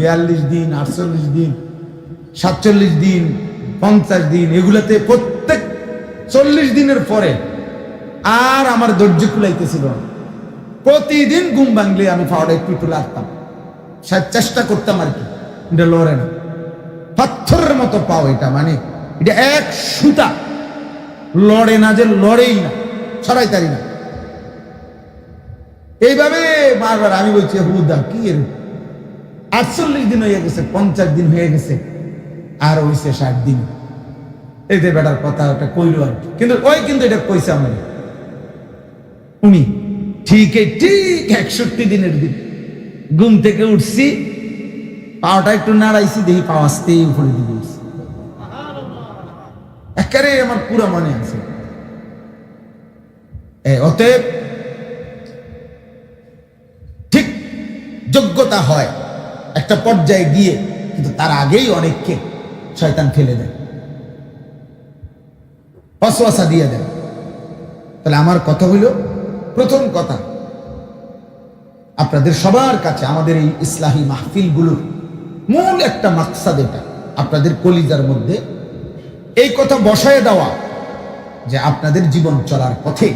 42 দিন, 48 দিন, 47 দিন, 50 দিন, এগুলাতে প্রত্যেক 40 দিনের পরে আর আমার ধৈর্য কুলাইতেছিল না। প্রতিদিন ঘুম ভাঙলে আমি পাওয়াটা একটু একটু লাগতাম, চেষ্টা করতাম আর কি। এটা লড়ে না, পাথরের মতো পাও এটা, মানে এটা এক সুতা, লড়ে না, যে লড়েই না, ছড়াইতারি না। এইভাবে বারবার আমি বলছি হুদা কি এর 48 দিন হয়ে গেছে, 50 দিন হয়ে গেছে, আর হইছে 60 দিন। এই যে বেটার কথা ওটা কইল আর কি, কিন্তু ওই কিন্তু এটা কইছে আমার উনি ঠিক 61 দিনের দিন ঘুম থেকে উঠছি, পাওয়াটা একটু নাড়াইছি, দেখি পাওয়া আসতেই উপরে দিকে উঠছি। একেবারে আমার পুরো মনে আছে। অতএব ঠিক যোগ্যতা হয় একটা পর্যায়ে গিয়ে, কিন্তু তার আগেই অনেককে শয়তান ফেলে দেয়, ওয়াসওয়াসা দিয়ে দেয়। তাহলে আমার কথা হইল, প্রথম কথা আপনাদের সবার কাছে, আমাদের এই ইসলাহী মাহফিলগুলোর মূল একটা মাকসাদ এটা, আপনাদের কলিজার মধ্যে এই কথা বসায় দেওয়া যে আপনাদের জীবন চলার পথে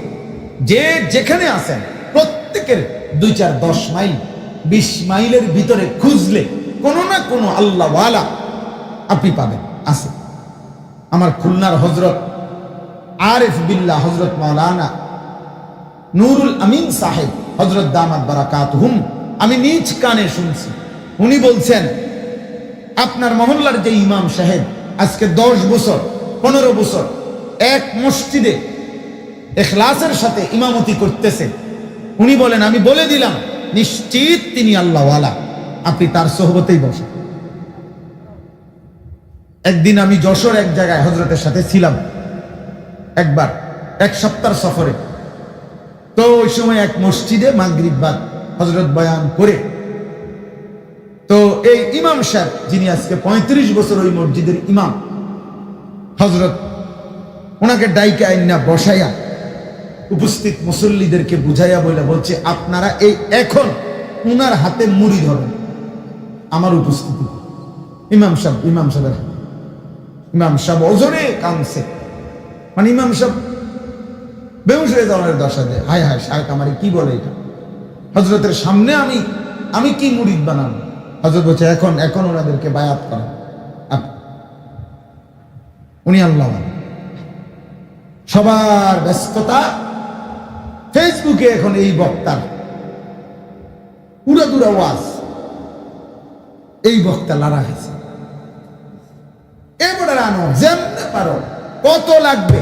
যে যেখানে আছেন প্রত্যেকের 2, 4, 10 মাইল 20 মাইলের ভিতরে খুঁজলে কোনো না কোনো আল্লাহওয়ালা আপনি পাবেন, আছে। আমার খুলনার হযরত আরিফ বিল্লাহ হযরত মাওলানা নুরুল আমিন সাহেব হযরত দামাত বারাকাতুহুম, আমি নিজ কানে শুনছি, উনি বলছেন আপনার মহল্লার যে ইমাম সাহেব আজকে 10 বছর 15 বছর এক মসজিদে ইখলাসের সাথে ইমামতি করতেছে, উনি বলেন আমি বলে দিলাম নিশ্চিত তিনি আল্লাহওয়ালা, আপনি তার সোহবতেই বসেন। একদিন আমি যশোর এক জায়গায় হযরতের সাথে ছিলাম একবার, এক সপ্তাহ সফরে। তো ওই সময় এক মসজিদে মাগরিব বাদ হযরত বয়ান করে, তো এই ইমাম সাহেব যিনি আজকে 35 বছর ওই মসজিদের ইমাম, হযরত ওনাকে ডাইকে আইনা বসাইয়া উপস্থিত মুসল্লিদেরকে বুঝাইয়া বলছে আপনারা এই এখন উনার হাতে মুরিদ হবেন আমার উপস্থিতি। ইমাম সাহেব ওজনে কাঁদছে, মানে ইমাম সাহেব বেহুশ হয়ে যাওয়ার দশা দেয়, হায় হায় শায়েখ আমারে কি বলে এটা, হযরতের সামনে আমি কি মুরিদ বানাবো। হযরত বলছে এখন ওনাদেরকে বায়াত করেন, উনি আল্লাহ। সবার ব্যস্ততা, ফেসবুকে এখন এই বক্তার উড়াদুরা ওয়াজ, এই বক্তা লারা গেছে, এবারে আনো যেমনে পারো, কত লাগবে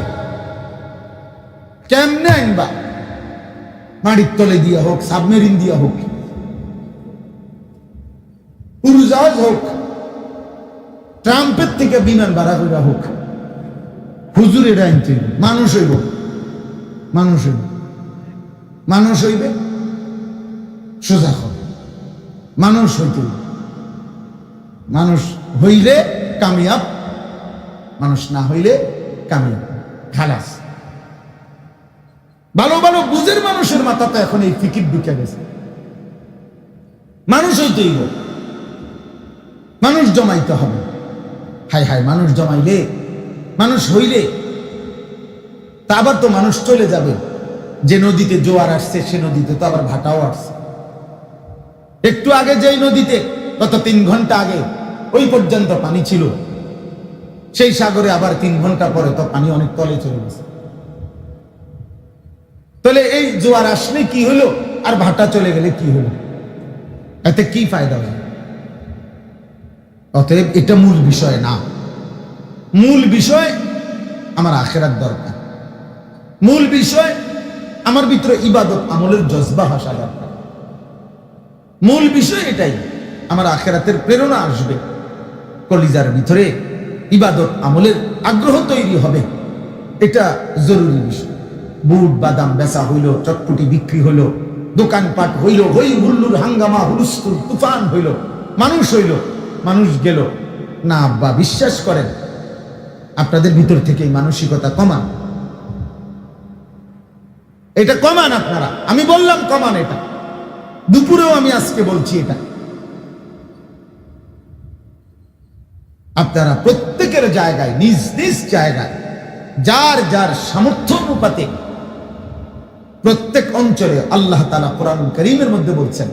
কেমনে আনবা, মাটির তলে দিয়া হোক, সাবমেরিন দিয়া হোক, উড়োজাহাজ হোক, ট্রাম্পের থেকে বিমান ভাড়া করে হোক, হুজুর এটা আনতে মানুষ হইব, মানুষ হইবে সোজা হবে, মানুষ হইতে, মানুষ হইলে কামিয়াব, মানুষ না হইলে কামিয়াব, খালাস। ভালো ভালো বুঝের মানুষের মাথা তো এখন এই ফিকির ঢুকে গেছে, মানুষ হইতেই হোক, মানুষ জমাইতে হবে। হায় হায়, মানুষ জমাইলে, মানুষ হইলে তা আবার তো মানুষ চলে যাবে। যে নদীতে জোয়ার আসছে সে নদীতে তো আবার ভাটাও আসছে। একটু আগে যেই নদীতে গত 3 ঘন্টা আগে ওই পর্যন্ত পানি ছিল, সেই সাগরে আবার 3 ঘন্টা পরে তো পানি অনেক তলে চলে গেছে। তাহলে এই জোয়ার আসলে কি হলো, আর ভাটা চলে গেলে কি হলো, এতে কি ফায়দা হলো? অতএব এটা মূল বিষয় না। মূল বিষয় আমার আখিরাত দরকার, মূল বিষয় আমার ভিতরে ইবাদত আমলের জজবা আসা দরকার, মূল বিষয় এটাই। আমার আখিরাতের প্রেরণা আসবে, কলিজার ভিতরে ইবাদত আমলের আগ্রহ তৈরি হবে, এটা জরুরি বিষয়। বুট বাদাম বেচা হইল, চটপটি বিক্রি হইল, দোকানপাট হইল, হই হুল্লুর হাঙ্গামা হুলস্থুল তুফান হইল, মানুষ হইল, মানুষ গেল না। আব্বা বিশ্বাস করেন, আপনাদের ভিতর থেকে এই মানসিকতা কমান, এটা কমান আপনারা। আমি বললাম কমান, এটা দুপুরেও আমি আজকে বলছি, এটা আপনারা প্রত্যেকের জায়গায় নিজ নিজ জায়গায় যার যার সামর্থ্য অনুপাতে প্রত্যেক অঞ্চলে আল্লাহ তাআলা কোরআন কারীমের মধ্যে বলছেন,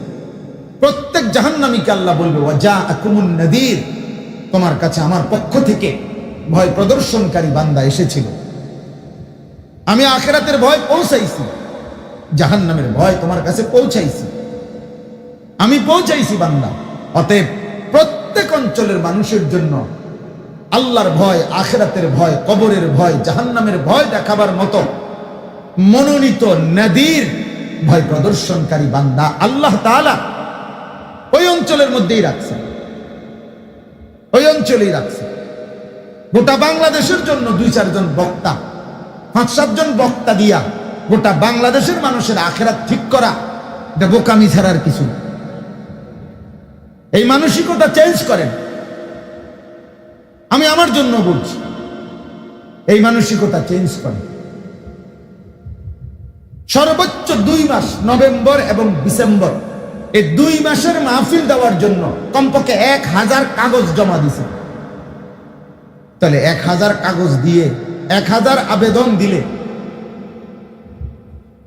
প্রত্যেক জাহান্নামীকে আল্লাহ বলবে ওয়াজাআকুমুন নাযীর, তোমার কাছে আমার পক্ষ থেকে ভয় প্রদর্শনকারী বান্দা এসেছিল। আমি আখিরাতের ভয় পৌঁছাইছি, জাহান্নামের ভয় তোমার কাছে পৌঁছাইছি, আমি পৌঁছাইছি বান্দা। অতএব প্রত্যেক অঞ্চলের মানুষের জন্য আল্লাহর ভয়, আখিরাতের ভয়, কবরের ভয়, জাহান্নামের ভয় দেখাবার মতো মনোনীত নাযীর, ভয় প্রদর্শনকারী বান্দা আল্লাহ তাআলা ওই অঞ্চলের মধ্যেই রাখছে, ওই অঞ্চলেই রাখছে। গোটা বাংলাদেশের জন্য 2-4 জন বক্তা, 5-7 জন বক্তা দিয়া গোটা বাংলাদেশের মানুষের আখিরাত ঠিক করা, এটা বোকামি ছাড়ার কিছু। এই মানসিকতা চেঞ্জ করেন। আমি আমার জন্য বলছি, এই মানসিকতা চেঞ্জ করেন। সর্বোচ্চ 2 মাস, নভেম্বর এবং ডিসেম্বর, এই 2 মাসের মাহফিল দেওয়ার জন্য কমপক্ষে 1000 কাগজ জমা দিছে। তাহলে 1000 কাগজ দিয়ে 1000 আবেদন দিলে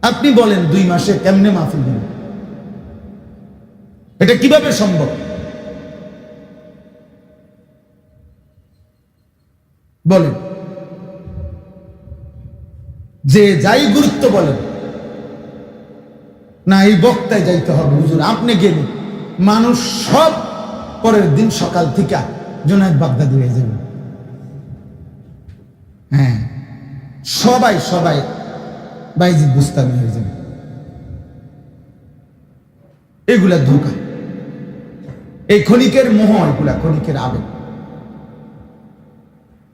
আপনি বলেন 2 মাসে কেমনে মাহফিল দিবেন? এটা কিভাবে সম্ভব? বলেন। যে যাই গুরুত্ব বলেন না, এই বক্তায় যাইতে হবে হুজুর, আপনি গেলে মানুষ সব পরের দিন সকাল থেকে জুনায়েদ বাগদাদি হয়ে যাবে। হ্যাঁ, সবাই সবাই বাইজিদ বুস্তামি হয়ে যাবে। এগুলা ধোঁকা, এই ক্ষণিকের মোহ, এগুলা ক্ষণিকের আবেগ।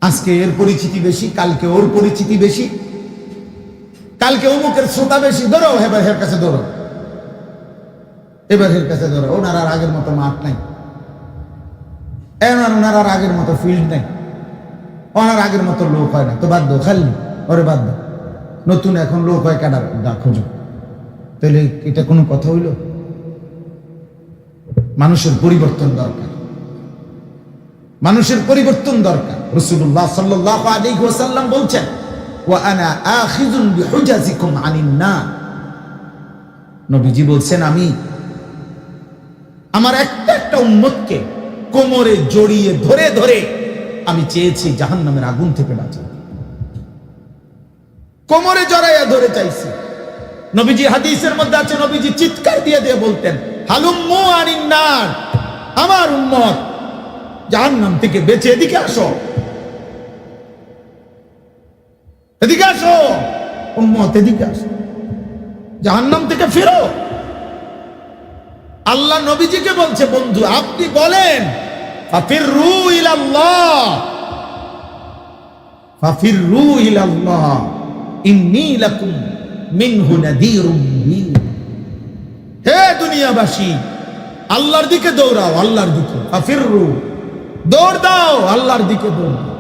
আজকে এর পরিচিতি বেশি, কালকে ওর পরিচিতি বেশি, কালকে অমুকের শ্রোতা বেশি, ধরো এবার হের কাছে ধরো, এবার হের কাছে ধরো। ওনার আর আগের মতো মাঠ নাই, ওনার আর আগের মতো ফিল্ড নাই, ওনার আগের মতো লোক হয় না, তো বাদ দাও, খালি ওরে বাদ দাও। নতুন এখন লোক হয় কাটার খোঁজো, তাহলে এটা কোনো কথা হইল? মানুষের পরিবর্তন দরকার, মানুষের পরিবর্তন দরকার। রাসূলুল্লাহ সাল্লাল্লাহু আলাইহি ওয়াসাল্লাম বলছেন, ওয়া আনা আখিযুন বিহুজাজিকুম আনিন নার। নবীজি বলছেন, আমি আমার একটা একটা উম্মতকে কোমরে জড়িয়ে ধরে ধরে আমি চেয়েছি জাহান্নামের আগুন থেকে বাঁচাতে। কোমরে জড়াইয়া ধরে চাইছি। নবীজি হাদিসের মধ্যে আছে, নবীজি চিৎকার দিয়ে দিয়ে বলতেন, হালুম্মু আনিন নার, আমার উম্মত জাহান্নাম থেকে বেঁচে এদিকে আসো, এদিকে আসো উম্মত, এদিকে আসো, জাহান্নাম থেকে ফিরো। আল্লাহ নবীজিকে বলছে, বন্ধু আপনি বলেন, ফাফিররু ইলাল্লাহ, ফাফিররু ইলাল্লাহ ইন্নী লাকুম মিনহু নাযীরুম মুবিন। হে দুনিয়াবাসী, আল্লাহর দিকে দৌড়াও, আল্লাহর দিকে, ফাফিররু, দৌড় দাও আল্লাহর দিকে, দৌড় দাও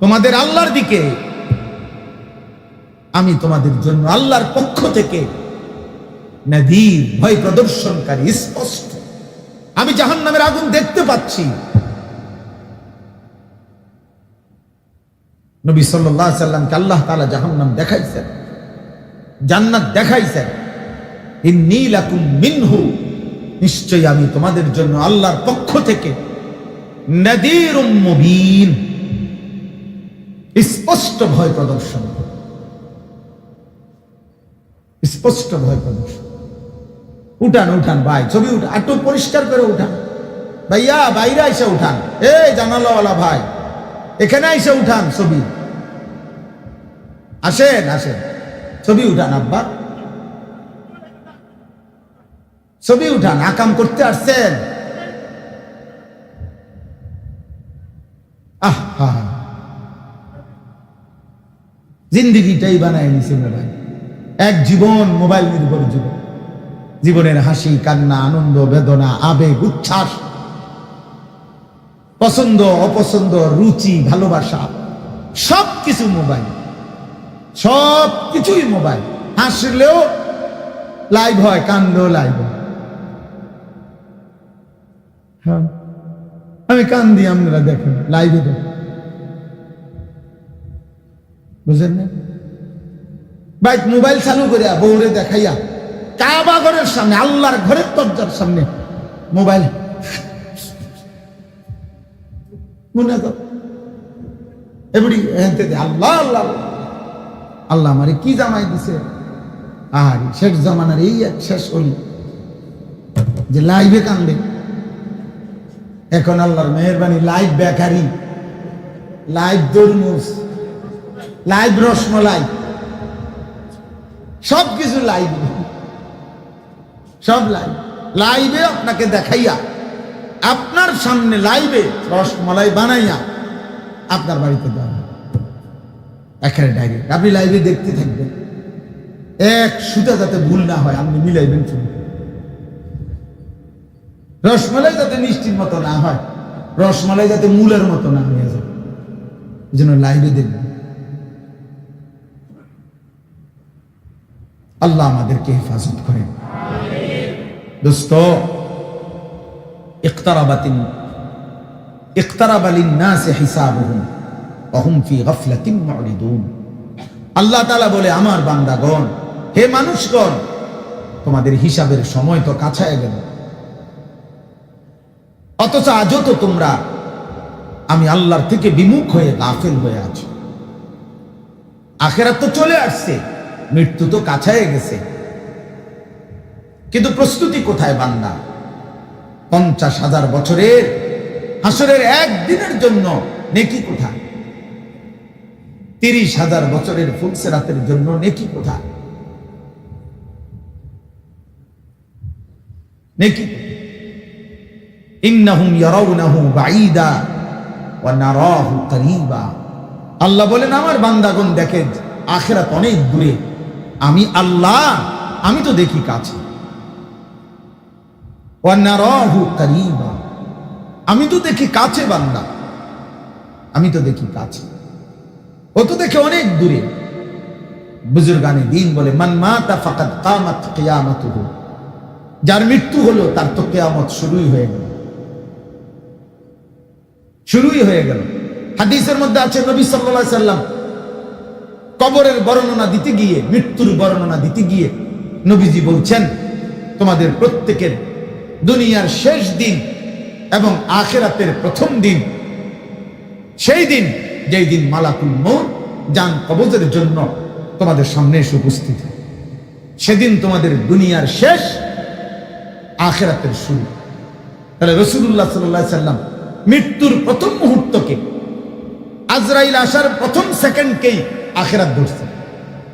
তোমাদের আল্লাহর দিকে। আমি তোমাদের জন্য আল্লাহর পক্ষ থেকে নাযীর, ভয় প্রদর্শনকারী, স্পষ্ট। আমি জাহান্নামের আগুন দেখতে পাচ্ছি। নবী সাল্লাল্লাহু আলাইহি সাল্লামকে আল্লাহ তাআলা জাহান্নাম দেখাইছেন, জান্নাত দেখাইছেন। ইন্নী লাকুম মিনহু, নিশ্চয়ই আমি তোমাদের জন্য আল্লাহর পক্ষ থেকে নাযীরুম মুবিন, স্পষ্ট ভয় প্রদর্শন, স্পষ্ট ভয় প্রদর্শন। উঠান উঠান ভাই, ছবি উঠান, একটু পরিষ্কার করে উঠান ভাইয়া, বাইরে এসে উঠান, এই জানালাওয়ালা ভাই এখানে এসে উঠান ছবি, আসেন আসেন, ছবি উঠান আব্বা, ছবি উঠান, আকাম করতে আসছেন। আহা, জিন্দিগিটাই বানায় নিছে মোবাইল, এক জীবন মোবাইল নির্ভর জীবন। জীবনের হাসি কান্না, আনন্দ বেদনা, আবেগ উচ্ছ্বাস, পছন্দ অপছন্দ, রুচি ভালোবাসা, সবকিছু মোবাইল, সব কিছুই মোবাইল। হাসলেও লাইভ হয়, কান্দলেও লাইভ হয়। হ্যাঁ, আমি কান দিয়ে আপনারা দেখেন, লাইভে দেখেন, বুঝলেন না? ভাই মোবাইল চালু করিয়া বউরে দেখাইয়া কাবা ঘরের সামনে, আল্লাহর ঘরের দরজার সামনে মোবাইল মনে কর এবারে আল্লাহ আল্লাহ আল্লাহ আমারে কি জামাই দিছে। আর শেষ জামানার এই এক শেষ হল যে লাইভে কান্দে। এখন আল্লাহর মেহেরবানি লাইভ বেকারি, লাইভ তরমুজ, লাইভ রসমলাই, সবকিছু লাইভ, সব লাইভ। লাইভে আপনাকে দেখাইয়া আপনার সামনে লাইভে রসমলাই বানাইয়া আপনার বাড়িতে দেওয়া একেবারে ডাইরেক্ট। আপনি লাইভে দেখতে থাকবেন, এক সুতা যাতে ভুল না হয় আপনি মিলাইবেন শুনুন। রসমালাই যাতে মিষ্টির মতো না হয়, রসমালাই যাতে মূলের মতো না হয়ে যায়, এই জন্য লাইভে দেখবেন। আল্লাহ আমাদেরকে হেফাজত করেন। দোস্ত, ইকতারাবা লিন-নাসি হিসাবুহুম ওয়া হুম ফি গাফলাতিন মুরিদুন। আল্লাহ তাআলা বলে, আমার বান্দাগণ, হে মানুষগণ, তোমাদের হিসাবের সময় তো কাছায় গেল, অথচ আজও তো তোমরা আমি আল্লাহর থেকে বিমুখ হয়ে গাফেল হয়ে আছো। আখিরাত তো চলে আসছে, মৃত্যু তো কাছায় গেছে, কিন্তু প্রস্তুতি কোথায় বান্দা? 50,000 বছরের হাসরের একদিনের জন্য নেকি কোথায়? 30,000 বছরের ফুলসেরাতের জন্য নেকি কোথায়? নেকি ইন্নাহুম ইয়ারাউনাহু বাঈদা ওয়া নারাহু করিবা। আল্লাহ বলেন, আমার বান্দাগণ দেখে আখিরাত অনেক দূরে, আমি আল্লাহ আমি তো দেখি কাছে। ওয়া নারাহু করিবা, আমি তো দেখি কাছে বান্দা, আমি তো দেখি কাছে, ও তো দেখে অনেক দূরে। বুজুর্গানে দিন বলে, মান মাতা ফাকাদ কামাত কিয়ামাতুহু, যার মৃত্যু হলো তার তো কিয়ামত শুরুই হয়ে গেল, শুরুই হয়ে গেল। হাদিসের মধ্যে আছে, নবী সাল্লাল্লাহু আলাইহি সাল্লাম কবরের বর্ণনা দিতে গিয়ে, মৃত্যুর বর্ণনা দিতে গিয়ে নবীজি বলছেন, তোমাদের প্রত্যেকের দুনিয়ার শেষ দিন এবং আখিরাতের প্রথম দিন সেই দিন, যেই দিন মালাকুল মউত জান কবজের জন্য তোমাদের সামনে এসে উপস্থিত, সেদিন তোমাদের দুনিয়ার শেষ, আখিরাতের শুরু। তাহলে রাসূলুল্লাহ সাল্লাল্লাহু আলাইহি সাল্লাম মৃত্যুর প্রথম মুহূর্তকে, আজরাইল আসার প্রথম সেকেন্ডকেই আখিরাত ধরছে,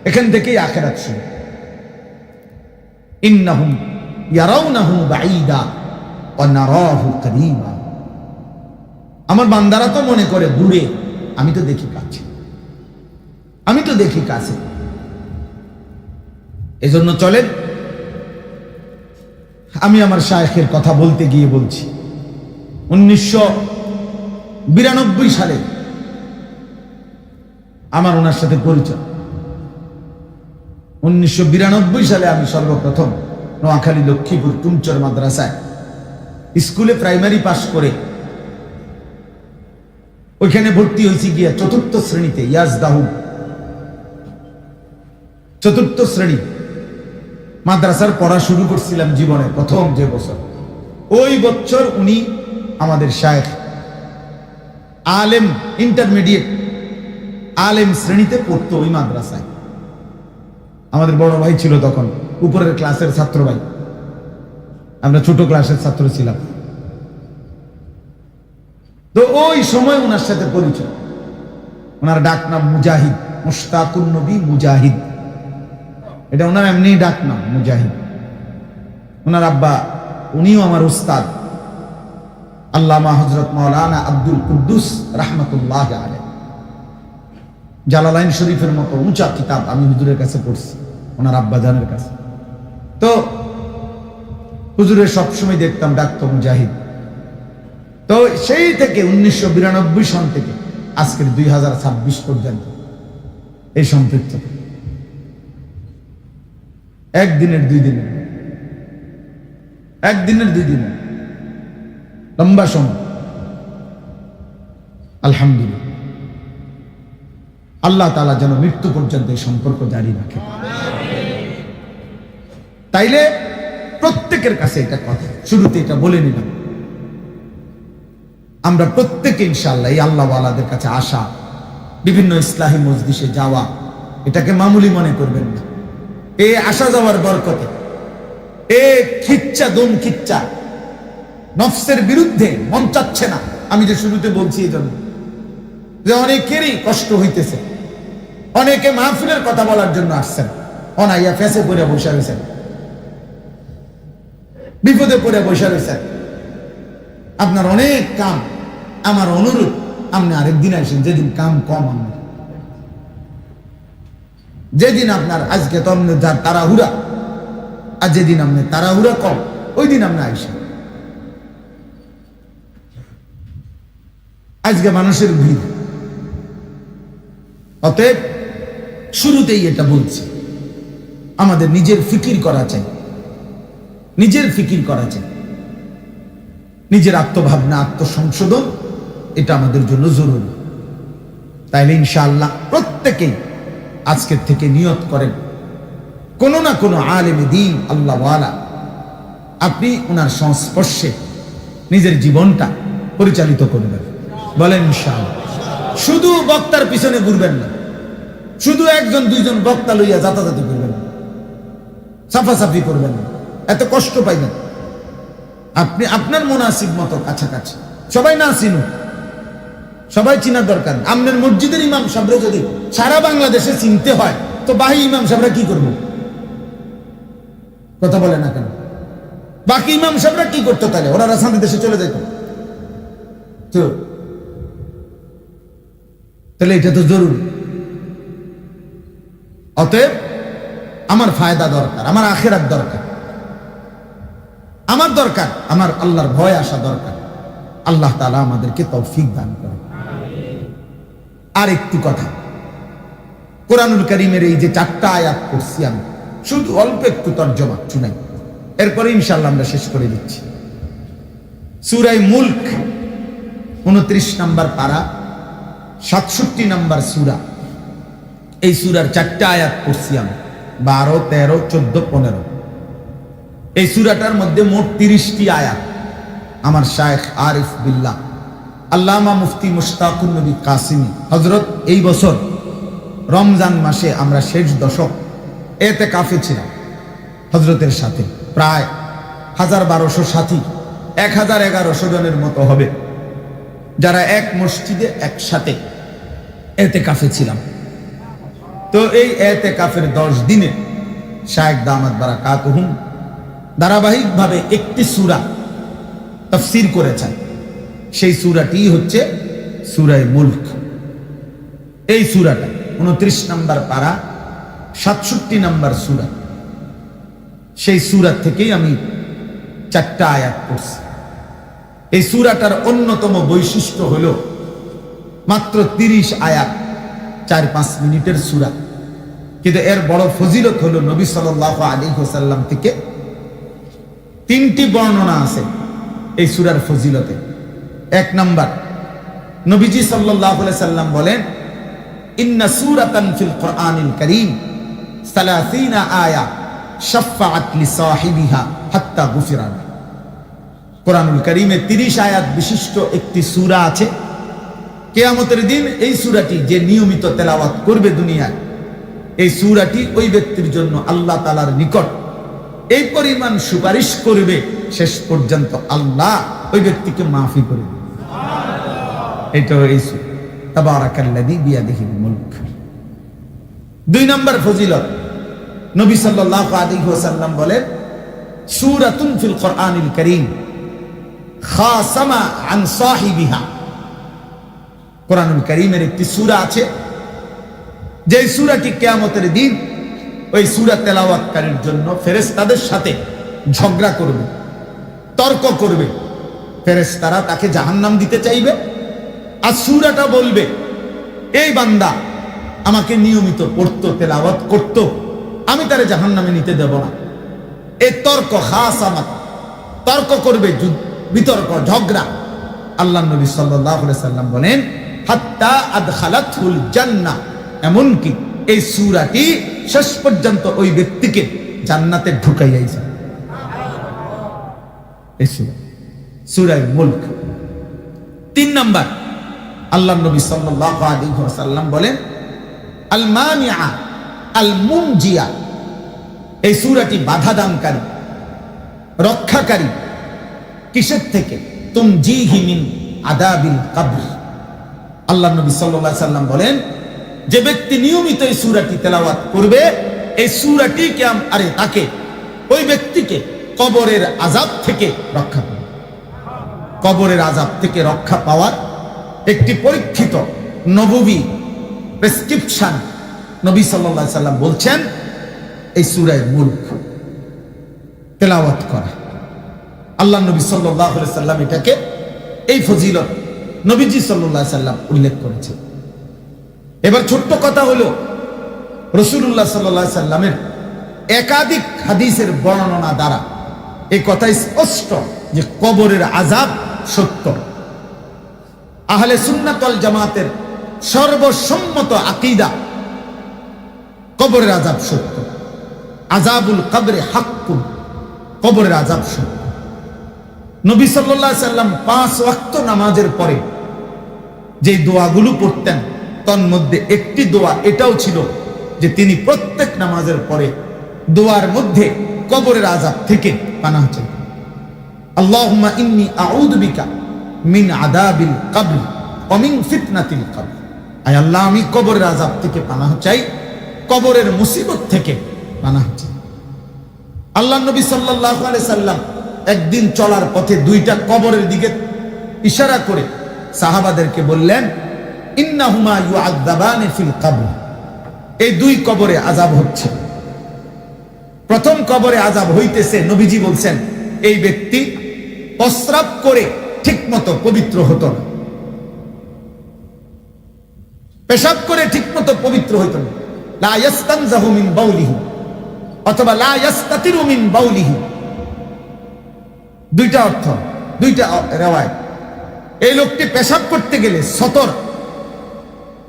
এখান থেকেই আখিরাত শুরু। ইন্নাহুম ইয়ারাউনাহু বাঈদা ওয়া নারাহু করিবা। আমার বান্দারা তো মনে করে দূরে, আমি তো দেখি কাছে, আমি তো দেখি কাছে। এজন্য চলেন, আমি আমার শায়েখের কথা বলতে গিয়ে বলছি, 1992 সালে আমার ওনার সাথে পরিচয়। 1992 সালে আমি সর্বপ্রথম নোয়াখালী লক্ষ্মীপুর টুমচর মাদ্রাসায় স্কুলে প্রাইমারি পাশ করে ওইখানে ভর্তি হয়েছি গিয়া 4th শ্রেণীতে। ইয়াজদাহু 4th শ্রেণী মাদ্রাসার পড়া শুরু করছিলাম জীবনে প্রথম যে বছর। ওই বছর উনি আমাদের শায়েখ আলেম, ইন্টারমিডিয়েট আলেম শ্রেণীতে পড়তো ওই মাদ্রাসায়। আমাদের বড় ভাই ছিল তখন, উপরের ক্লাসের ছাত্র ভাই, আমরা ছোট ক্লাসের ছাত্র ছিলাম। তো ওই সময় ওনার সাথে পরিচয়। ওনার ডাক নাম মুজাহিদ, মুশতাকুন নবী মুজাহিদ, এটা ওনার এমনি ডাক নাম মুজাহিদ। ওনার আব্বা, উনিও আমার উস্তাদ, আল্লামা হযরত মাওলানা আব্দুল কুদ্দুস রাহমাতুল্লাহ আলাইহি। জালালাইন শরীফের মতো উঁচা কিতাব আমি হুজুরের কাছে পড়ছি, ওনার আব্বা জানের কাছে। তো হুজুরের সবসময় দেখতাম ডাকতো মুজাহিদ। তো সেই থেকে 1992 সন থেকে আজকের 2026 পর্যন্ত এই সম্পৃক্ত, একদিনের 2 দিনের, একদিনের 2 দিনের লম্বা সময়। আলহামদুলিল্লাহ, আল্লাহ তাআলা যেন মৃত্যু পর্যন্ত এই সম্পর্ক জারি রাখে। তাইলে প্রত্যেকের কাছে এটা কথা, শুরুতে এটা বলে নিলাম, আমরা প্রত্যেকে ইনশাআল্লাহ এই আল্লাহওয়ালাদের কাছে আসা, বিভিন্ন ইসলাহি মজলিসে যাওয়া, এটাকে মামুলি মনে করবেন না। এই আসা যাওয়ার বরকতে, এ খিচ্চা দম খিচ্চা নফসের বিরুদ্ধে মন চাচ্ছে না, আমি যে শুরুতে বলছি এই জন্য যে অনেকেরই কষ্ট হইতেছে, অনেকে মাহফিলের কথা বলার জন্য আসছেন, অনাইয়া ফেসে পড়ে বসে রয়েছেন, বিপদে পড়ে বসে রয়েছেন, আপনার অনেক কাম। আমার অনুরোধ, আপনি আরেকদিন আসেন যেদিন কাম কম, আপনার যেদিন আপনার আজকে তো আপনার যার তাড়াহুড়া, আর যেদিন আপনি তাড়াহুড়া কম, ওই দিন আপনি আসেন। আজকে মানুষের ভিড়, অতএব শুরুতেই এটা বলছি, আমাদের নিজের ফিকির করা চাই, নিজের ফিকির করা চাই, নিজের আত্মভাবনা, আত্মসংশোধন, এটা আমাদের জন্য জরুরি। তাইলে ইনশাআল্লাহ প্রত্যেকেই আজকের থেকে নিয়ত করেন, কোনো না কোনো আলেমে দ্বীন আল্লাহওয়ালা আপনি ওনার সংস্পর্শে নিজের জীবনটা পরিচালিত করবেন। বলেন ইনশাআল্লাহ। শুধু বক্তার পিছনে ঘুরবেন না, শুধু একজন দুইজন বক্তা লইয়া যাতাযাতি করবেন না, সাফাসাফি করবেন না, এত কষ্ট পাইবেন। আপনি আপনার মুনাসিব মতো কাছাকাছি, সবাই না চিনুক, সবাই চিনার দরকার। আপনার মসজিদের ইমাম সাহেবরা যদি সারা বাংলাদেশে চিনতে হয়, তো বাহি ইমাম সাহেবরা কি করবো? কথা বলে না কেন? বাকি ইমাম সাহেবরা কি করতো তাহলে? ওরা রাজধানী দেশে চলে যেত তো, তাহলে এটা তো জরুরি। অতএব আমার ফায়দা দরকার, আমার আখিরাত দরকার, আমার দরকার, আমার আল্লাহর ভয় আসা দরকার। আল্লাহ তাআলা আমাদেরকে তৌফিক দান করে। আর একটু কথা, কোরআনুল কারীমের এই যে 4টা আয়াত পড়ছি আমি, শুধু অল্প একটু তর্জমা শুনাই, এরপরে ইনশাআল্লাহ আমরা শেষ করে দিচ্ছি। সূরা মুলক 29 নম্বর পারা, 67 নম্বর সূরা। এই সূরার 4টা আয়াত পড়ছি আমি, 12, 13, 14, 15। এই সূরাটার মধ্যে মোট 30টি আয়াত। আমার শায়েখ আরিফ বিল্লাহ আল্লামা মুফতি মুশতাকুন নবী কাসিমি হযরত এই বছর রমজান মাসে আমরা শেষ দশক ইতিকাফে ছিলাম হযরতের সাথে, প্রায় 1200 সাথী, 1100 জনের মতো হবে, যারা এক মসজিদে একসাথে ইতিকাফে ছিলাম। তো এই ইতিকাফের 10 দিনে শায়েখ দামাত বারাকাতুহুম ধারাবাহিকভাবে একটি সূরা তাফসীর করেছেন। সেই সূরাটি হচ্ছে সূরা মুলক। এই সূরাটা 29 নম্বর পারা, 67 নম্বর সূরা। সেই সূরা থেকেই আমি 4টা আয়াত পড়ছি। এই সূরাটার অন্যতম বৈশিষ্ট্য হলো মাত্র 30 আয়াত, 4-5 মিনিটের সূরা, কিন্তু এর বড় ফজিলত হলো নবী সাল্লাল্লাহু আলাইহি ওয়াসাল্লাম থেকে 3টি বর্ণনা আছে এই সূরার ফজিলতে। 1 নাম্বার, নবীজি সাল্লাল্লাহু আলাইহি সাল্লাম বলেন, ইন্না সূরাতান ফিল কুরআনিল কারীম 30 আয়া শাফাআত লিসাহিবিহা হাত্তা গুফিরা। কোরআনুল কারীমে 30 আয়াত বিশিষ্ট একটি সূরা আছে। কিয়ামতের দিন এই সূরাটি যে নিয়মিত তেলাওয়াত করবে দুনিয়ায়, এই সূরাটি ওই ব্যক্তির জন্য আল্লাহ তাআলার নিকট এই পরিমাণ সুপারিশ করবে, শেষ পর্যন্ত আল্লাহ ওই ব্যক্তিকে মাফি করে দেবে। এটা এই সূরা তাবারাকাল্লাযী বিয়াদিহিল মুলক। 2 নম্বর ফজিলত, নবী সাল্লাল্লাহু আলাইহি ওয়াসাল্লাম বলেন, সূরাতুন ফিল কুরআনিল কারীম খাসামা আন সাহিবিহা। কোরআনুল কারীমের একটি সূরা আছে, যে সূরাটি কিয়ামতের দিন ওই সূরা তেলাওয়াতকারীর জন্য ফেরেশতাদের সাথে ঝগড়া করবে, তর্ক করবে। ফেরেশতারা তাকে জাহান্নাম দিতে চাইবে, আর সূরাটা বলবে, এই বান্দা আমাকে নিয়মিত পড়তো, তেলাওয়াত করতো, আমি তারে জাহান্নামে নিতে দেব না। এই তর্ক, খাসামাত, তর্ক করবে, বিতর্ক, ঝগড়া। আল্লাহ নবী সাল্লাল্লাহু আলাইহি সাল্লাম বলেন, হাত্তা আদখালাতুল জান্নাহ, এমনকি এই সূরাটি শেষ পর্যন্ত ওই ব্যক্তিকে জান্নাতে ঢুকাইয়াছে। এই সূরা মুলক। 3 নাম্বার, আল্লাহর নবী সাল্লাল্লাহু আলাইহি ওয়াসাল্লাম বলেন আল মানিআ আল মুনজিয়া, এই সূরাটি বাধা দানকারী, রক্ষাকারী। কিসের থেকে? তুমজিহি মিন আযাবিল কবর। আল্লাহর নবী সাল্লাল্লাহু আলাইহি ওয়াসাল্লাম বলেন, যে ব্যক্তি নিয়মিত এই সূরাটি তেলাওয়াত করবে, এই সূরাটি তাকে, ওই ব্যক্তিকে কবরের আযাব থেকে রক্ষা করবে। কবরের আযাব থেকে রক্ষা পাওয়ার একটি পরীক্ষিত নববী প্রেসক্রিপশন নবী সাল্লাল্লাহু আলাইহি ওয়াসাল্লাম বলছেন এই সূরা মুলক তেলাওয়াত করা। আল্লাহ নবী সাল্লাল্লাহু আলাইহি ওয়াসাল্লাম এটাকে, এই ফজিলত নবীজি সাল্লাল্লাহু আলাইহি ওয়াসাল্লাম উল্লেখ করেছেন। এবার ছোট্ট কথা হলো, রাসূলুল্লাহ সাল্লাল্লাহু আলাইহি ওয়াসাল্লামের একাধিক হাদিসের বর্ণনা দ্বারা এই কথা স্পষ্ট যে কবরের আযাব সত্য। আহলে সুন্নাত ওয়াল জামাতের সর্বসম্মত আকীদা, কবরের আযাব সত্য। আযাবুল কবরে হাক্কুন, কবরের আযাব সত্য। নবী সাল্লাল্লাহু আলাইহি ওয়াসাল্লাম 5 ওয়াক্ত নামাজের পরে যে দোয়াগুলো পড়তেন, তার মধ্যে একটি দোয়া এটাও ছিল যে তিনি প্রত্যেক নামাজের পরে দোয়ার মধ্যে কবরের আযাব থেকে পানাহ চাইতেন। আল্লাহুম্মা ইন্নী আউযু বিকা মিন আযাবিল কবর ওয়া মিন ফিতনাতিল কবর। আয় আল্লাহ, আমি কবরের আযাব থেকে পানাহ চাই, কবরের মুসিবত থেকে পানাহ চাই। আল্লাহর নবী সাল্লাল্লাহু আলাইহি সাল্লাম একদিন চলার পথে 2টা কবরের দিকে ইশারা করে সাহাবাদেরকে বললেন, ইন্নাহুমা ইউআযাবানি ফিল কবর, এই 2 কবরে আযাব হচ্ছে। প্রথম কবরে আযাব হইতেছে, নবীজি বলছেন এই ব্যক্তি প্রস্রাব করে ঠিকমতো পবিত্র হতো না, পেশাব করে ঠিকমতো পবিত্র হতো না। লা ইয়াস্তানজাহু মিন বাউলিহি অথবা লা ইয়াস্তাতিরু মিন বাউলিহি, 2টা অর্থ, 2টা রিওয়ায়াত। এই লোকটি পেশাব করতে গেলে সতর,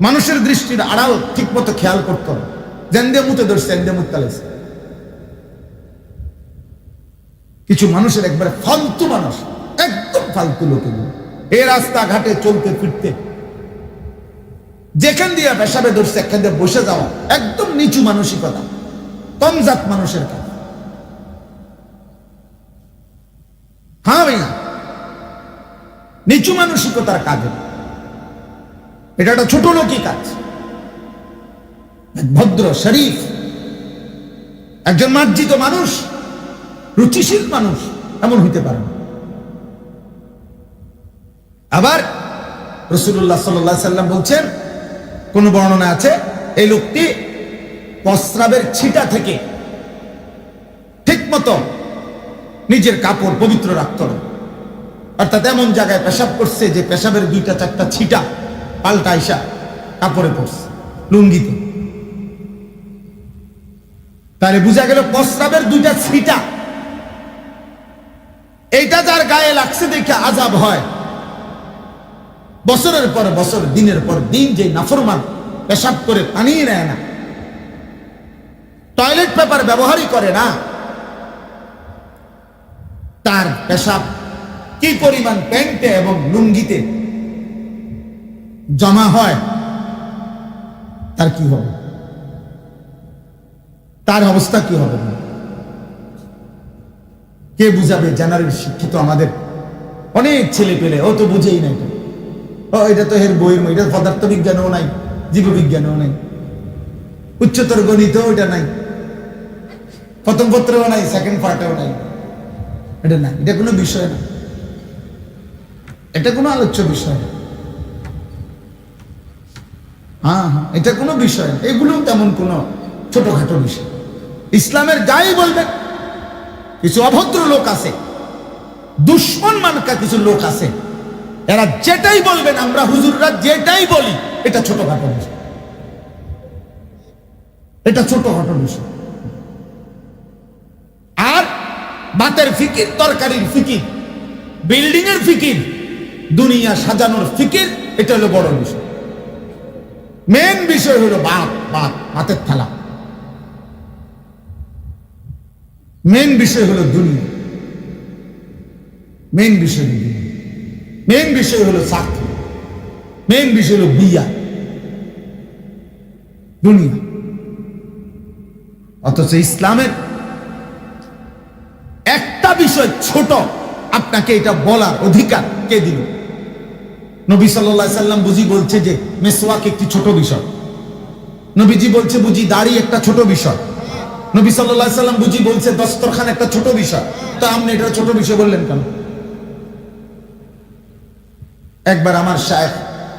মানুষের দৃষ্টির আড়াল ঠিকমতো খেয়াল করত না, জেন্দে মুতে ধরছে, জেন্দে মুতালেছে। কিছু মানুষের একবারে ফালতু মানুষ, একদম ফালতু লোক, এই রাস্তাঘাটে চলতে ফিরতে যেখান দিয়ে পেশাবে ধরছে এখান দিয়ে বসে যাওয়া, একদম নিচু মানসিকতা, কমজাত মানুষের কাজ। হ্যাঁ ভাইয়া, নিচু মানসিকতার কাজ এটা একটা ছোট লোকই কাজ। ভদ্র শরীফ একজন মার্জিত মানুষ, রুচিশীল মানুষ এমন হইতে পারে না। আবার রাসূলুল্লাহ সাল্লাল্লাহু আলাইহি সাল্লাম বলছেন, কোন বর্ণনা আছে এই লোকটি প্রস্রাবের ছিটা থেকে ঠিকমতো নিজের কাপড় পবিত্র রাখত না, অর্থাৎ এমন জায়গায় পেশাব করছে যে পেশাবের 2টা-4টা ছিটা পাল্টা আইসা কাপড়ে পড়ছে, লুঙ্গিতে। তাহলে বোঝা গেল প্রস্রাবের 2টা ছিটা, এইটা যার গায়ে লাগছে দেখে আযাব হয়। বছরের পর বছর, দিনের পর দিন যে নাফরমান পেশাব করে পানি নেয় না, টয়লেট পেপার ব্যবহারই করে না, তার পেশাব কি পরিমাণ প্যান্টে এবং লুঙ্গিতে জমা হয়, তার কি হবে, তার অবস্থা কি হবে? কে বুঝাবে? জেনারেল শিক্ষিত আমাদের অনেক ছেলে পেলে, ও তো বুঝেই না, এটা তো এর বইয়ের, এটা পদার্থ বিজ্ঞানও নাই, জীববিজ্ঞানও নাই, উচ্চতর গণিত ওইটা নাই, প্রথম পত্রেও নাই, সেকেন্ড পার্টেও নাই, এটা নাই, এটা কোনো বিষয় না, এটা কোনো আলোচ্য বিষয় না। হ্যাঁ হ্যাঁ, এটা কোনো বিষয় না, এগুলো তেমন কোনো ছোটখাটো বিষয়। ইসলামের যাই বলবেন, কিছু অভদ্র লোক আছে, দুশ্মন মানকা কিছু লোক আছে, এরা যেটাই বলবেন, আমরা হুজুররা যেটাই বলি, এটা ছোটখাটো বিষয়, এটা ছোটখাটো বিষয়। আর ভাতের ফিকির, তরকারির ফিকির, বিল্ডিং এর ফিকির, দুনিয়া সাজানোর ফিকির, এটা হলো বড় বিষয়। মেন বিষয় হলো ভাতের থালা। মেন বিষয় হলো দুনিয়া, মেন বিষয় হলো দুনিয়া, মেন বিষয় হলো চাকরি, মেন বিষয় হলো বিয়া, দুনিয়া। অথচ ইসলামের একটা বিষয় ছোট, আপনাকে এটা বলার অধিকার কে দিল? নবী সাল্লাল্লাহু আলাইহি সাল্লাম বুঝি বলছে যে মেসওয়াক একটি ছোট বিষয়? নবীজি বলছে বুঝি দাড়ি একটা ছোট বিষয়? নবী সাল্লাল্লাহু আলাইহি সাল্লাম বুঝি বলছে দস্তরখান একটা ছোট বিষয়? তো আপনি এটা ছোট বিষয় বললেন কেন? একবার আমার শায়েখ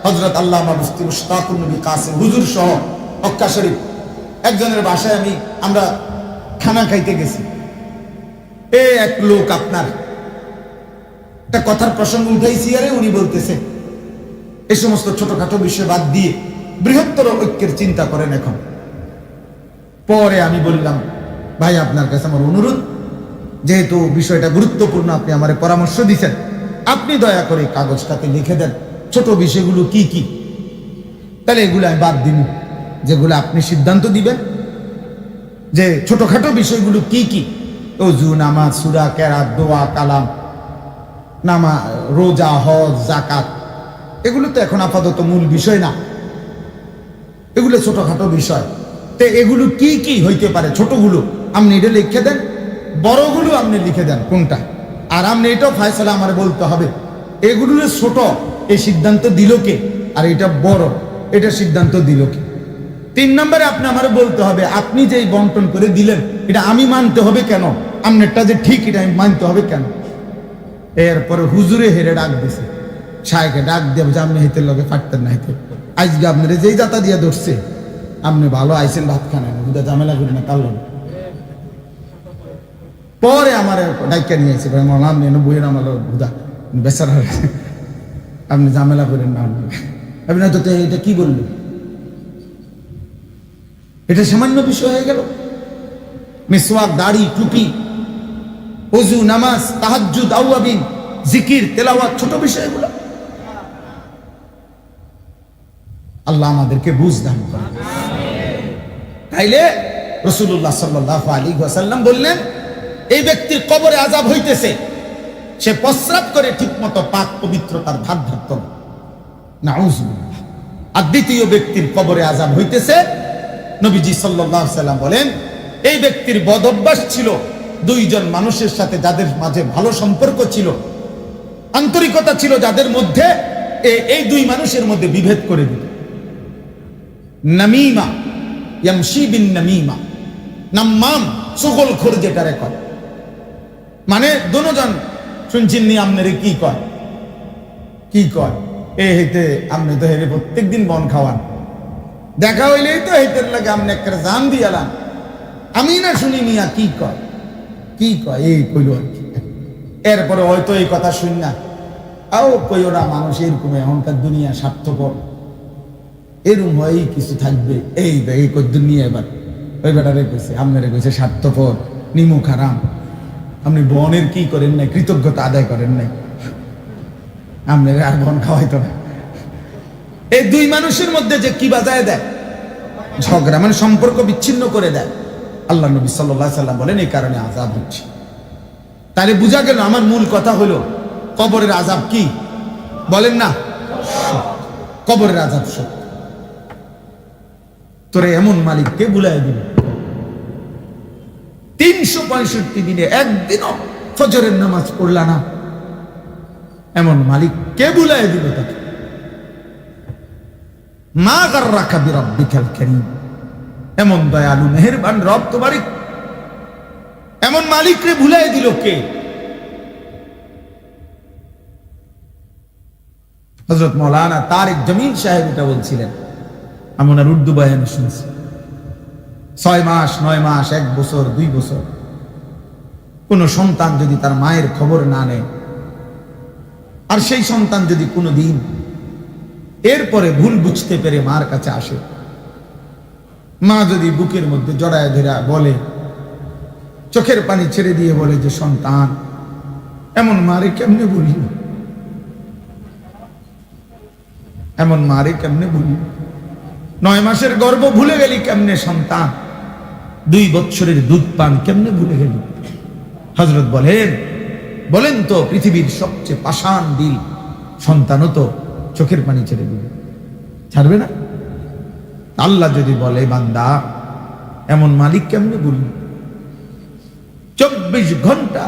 হযরত আল্লামা মুফতি মুশতাকুর নবী কাসিম হুজুর সহ মক্কা শরীফ একজনের বাসায় আমরা খানা খাইতে গেছি। এক লোক আপনার একটা কথার প্রসঙ্গ উঠাইছি, আরে উনি বলতেছে এই সমস্ত ছোটখাটো বিষয় বাদ দিয়ে বৃহত্তর ঐক্যের চিন্তা করেন এখন। পরে আমি বললাম, ভাই আপনার কাছে আমার অনুরোধ, যেহেতু বিষয়টা গুরুত্বপূর্ণ, আপনি আমার পরামর্শ দিচ্ছেন, আপনি দয়া করে কাগজটাতে লিখে দেন ছোট বিষয়গুলো কি কি, তাহলে এগুলো আমি বাদ দিব। যেগুলো আপনি সিদ্ধান্ত দিবেন যে ছোটখাটো বিষয়গুলো কি কি, ওযু, নামাজ, সূরা, কেরাত, দোয়া, কালাম, রোজা, হজ, যাকাত, এগুলো তো এখন আপাতত মূল বিষয় না, এগুলো ছোটখাটো বিষয়। তো এগুলো কি কি হইতে পারে, ছোটগুলো আপনি এটা লিখে দেন, বড়গুলো আপনি লিখে দেন কোনটা, আর আপনি এটাও ফয়সালা আমার বলতে হবে এগুলো ছোট এই সিদ্ধান্ত দিল কে, আর এটা বড় এটা সিদ্ধান্ত দিল কে। 3 নম্বরে আপনি আমার বলতে হবে আপনি যে বন্টন করে দিলেন এটা আমি মানতে হবে কেন, আপনারটা যে ঠিক এটা আমি মানতে হবে কেন। এরপরে হুজুরে হেরে ডাক দিছে, শায়েখে ডাক দিয়ে যে আপনি হেতের লগে ফাটতেন না, হেতে আজকে আপনার যেই জাতা দিয়া ধরছে, আপনি ভালো আইসেন ভাত খান, হুদা ঝামেলা করি না কাল। পরে আমার ডাইকা নিয়ে এসে আপনি বইয়ের আমার হুদা বেচার, আপনি ঝামেলা করেন না, আপনি তো এটা কি বললেন, এটা সামান্য বিষয় হয়ে গেল। মিসওয়াক, দাড়ি, টুপি, ওযু, নামাজ, তাহাজ্জুদ, আওয়াবিন, জিকির, তেলাওয়াত, ছোট বিষয়গুলো। আল্লাহ আমাদেরকে বুঝ দান করেন। তাইলে রাসূলুল্লাহ সাল্লাল্লাহু আলাইহি ওয়াসাল্লাম বললেন, এই ব্যক্তির কবরে আযাব হইতেছে, সে প্রস্রাব করে ঠিকমতো পাক পবিত্রতার ধার ধারত না, নাউযুবিল্লাহ। আর দ্বিতীয় ব্যক্তির কবরে আযাব হইতেছে, নবীজি সাল্লাল্লাহু আলাইহি ওয়াসাল্লাম বলেন, এই ব্যক্তির বদ অভ্যাস ছিল দুইজন মানুষের সাথে যাদের মাঝে ভালো সম্পর্ক ছিল, আন্তরিকতা ছিল যাদের মধ্যে, এই দুই মানুষের মধ্যে বিভেদ করে দিত। নামিমা, ইয়ামশি বিন নামিমা, নাম্মাম, চুগলখোর যেটা রেকর্ড, মানে দুজন শুনছেন নি আপনারে কি কয়, কি কয়, হেতে আপনি তো হেরে প্রত্যেকদিন বন খাওয়ান, দেখা হইলেই তো হেতের লাগে আপনি একটা জান দিয়ালাম, আমি না শুনি মিয়া কি কয়, কি কয়, এই কইল আর কি। এরপরে হয়তো এই কথা শুন না, আও কইও না, মানুষ এরকম, এখনকার দুনিয়া স্বার্থপর, এরকম হয় কিছু থাকবে, এই দুনিয়া। এবার ওই বেটারে কইছে, আপনারে কইছে স্বার্থপর, নিমুখ হারাম, আপনি বনের কি করেন নাই, কৃতজ্ঞতা আদায় করেন নাই, আপনার আর বন খাওয়াইতো না। এই দুই মানুষের মধ্যে যে কি বাজায় দেয় ঝগড়া, মানে সম্পর্ক বিচ্ছিন্ন করে দেয়। আল্লাহ নবী সাল্লাল্লাহু আলাইহি ওয়াসাল্লাম বলেন এই কারণে আযাব হচ্ছে। তাহলে বোঝা গেল আমার মূল কথা হলো কবরের আযাব কি বলেন না, কবরের আযাব সত্য। তোরে এমন মালিককে বুলাই দিল 365 দিনে একদিনও ফজরের নামাজ পড়লা না, এমন মালিক কে বুলাই দিল তাকে। মা গাররাকা বিরাব্বিকাল কারীম, এমন দয়ালু মেহেরবান রব তোমারই, এমন মালিক রে ভুলাই দিল কে? হযরত মাওলানা তারেক জমিল সাহেব এটা বলছিলেন, আমি ওনার উর্দু বয়ান শুনছি। 6 মাস 9 মাস 1 বছর 2 বছর কোন সন্তান যদি তার মায়ের খবর না নেয়, আর সেই সন্তান যদি কোনোদিন এরপরে ভুল বুঝতে পেরে মার কাছে আসে, মা যদি বুকের মধ্যে জড়ায় ধরে বলে, চোখের পানি ছেড়ে দিয়ে বলে যে সন্তান, এমন মারে কেমনে বলি, এমন মারে কেমনে বলি, 9 মাসের গর্ভ ভুলে গেলি কেমনে সন্তান, 2 বছরের দুধ পান কেমনে ভুলে গেলি? হযরত বলেন তো, পৃথিবীর সবচেয়ে পাষাণ দিল সন্তানও তো চোখের পানি ছেড়ে দিবে, ছাড়বে না? আল্লাহ যদি বলে বান্দা এমন মালিক কেমনে বলবি? 24 ঘন্টা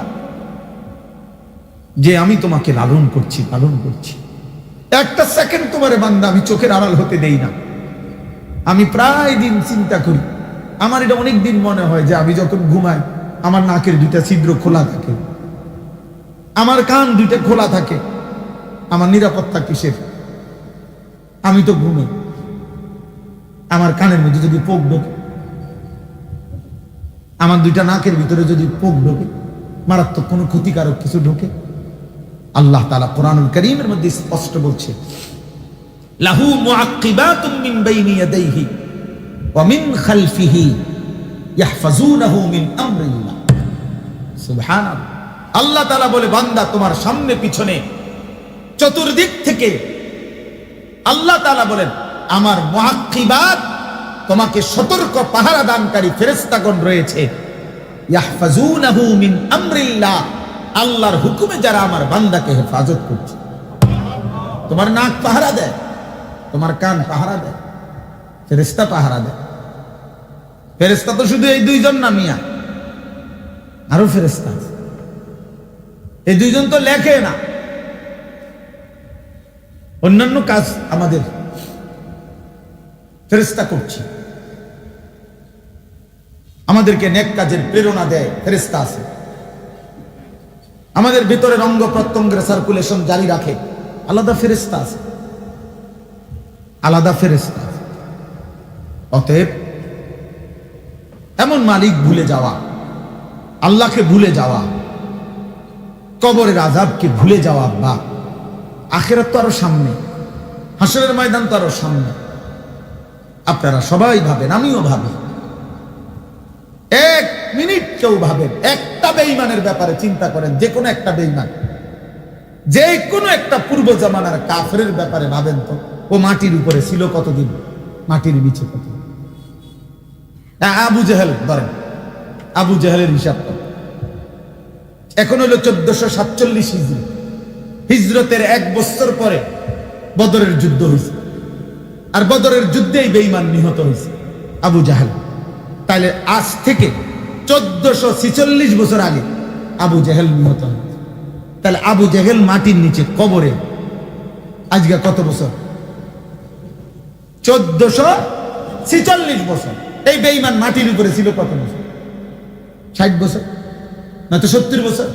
যে আমি তোমাকে লালন করছি, একটা সেকেন্ড তোমারে বান্দা আমি চোখের আড়াল হতে দেই না। আমি প্রায় দিন চিন্তা করি, আমার এটা অনেক দিন মনে হয় যে আমি যখন ঘুমাই আমার নাকের 2টা ছিদ্র খোলা থাকে, আমার কান 2টা খোলা থাকে। আমার নিরাপত্তা কিসের? আমি তো ঘুমাই, আমার কানের মধ্যে যদি পোক ঢোকে, আমার 2টা নাকের ভিতরে যদি পোক ঢোকে, মারাত্মক কোনো ক্ষতিকারক কিছু ঢোকে, আল্লাহ তাআলা কোরআনুল কারীমের মধ্যে স্পষ্ট বলছে, লাহু মুআক্কিবাতুম মিন বাইনি ইয়াদাইহি ওয়া মিন খালফিহি ইয়াহফাজুনাহু মিন আমরিল্লাহ। সুবহানাল্লাহ। আল্লাহ তাআলা বলে, বান্দা তোমার সামনে পিছনে চতুর্দিক থেকে আল্লাহ তাআলা বলেন আমার মুআক্কিবাত, তোমাকে সতর্ক পাহারা দানকারী ফেরেশতাগণ রয়েছে। ইয়াহফাজুনাহু মিন আমরিল্লাহ, আল্লাহর হুকুমে যারা আমার বান্দাকে হেফাজত করছে। তোমার নাক পাহারা দেয়, তোমার কান পাহারা দেয়, ফেরেশতা পাহারা দেয়। ফেরেশতা তো শুধু এই 2 জন না মিয়া, আরো ফেরেশতা আছে। এই 2 জন তো লেখে না, অন্যান্য কাজ আমাদের ফেরেশতা করছে। আমাদেরকে নেক কাজের প্রেরণা দেয় ফেরেশতা আছে। আমাদের ভিতরের অঙ্গ প্রত্যঙ্গের সার্কুলেশন জারি রাখে আলাদা ফেরেশতা আছে, আলাদা ফেরেশতা আছে। অতএব এমন মালিক ভুলে যাওয়া, আল্লাহকে ভুলে যাওয়া, কবরের আযাবকে ভুলে যাওয়া, বা আখিরাত তো আরো সামনে, হাসরের ময়দান তো আরো সামনে। আপনারা সবাই ভাবেন, আমিও ভাবি, 1 মিনিট কেউ ভাবেন একটা বেঈমানের ব্যাপারে চিন্তা করেন, যে কোনো একটা বেঈমান, যে কোনো একটা পূর্ব জামানার কাফেরের ব্যাপারে ভাবেন তো, ও মাটির উপরে ছিল কতদিন, মাটির নিচে কত। আবু জেহেল ধরেন, আবু জেহেলের হিসাব করেন, এখন হলো 1447 হিজরি, হিজরতের 1 বছর পরে বদরের যুদ্ধ হয়েছে, আর বদরের যুদ্ধেই বেঈমান নিহত হয়েছে আবু জাহেল। তাহলে আজ থেকে 1446 বছর আগে আবু জেহেল নিহত হয়েছে। তাহলে আবু জেহেল মাটির নিচে কবরে আজকে কত বছর? 1446 বছর। এই বেঈমান মাটির উপরে ছিল কত বছর? 60 বছর, না তো 70 বছর।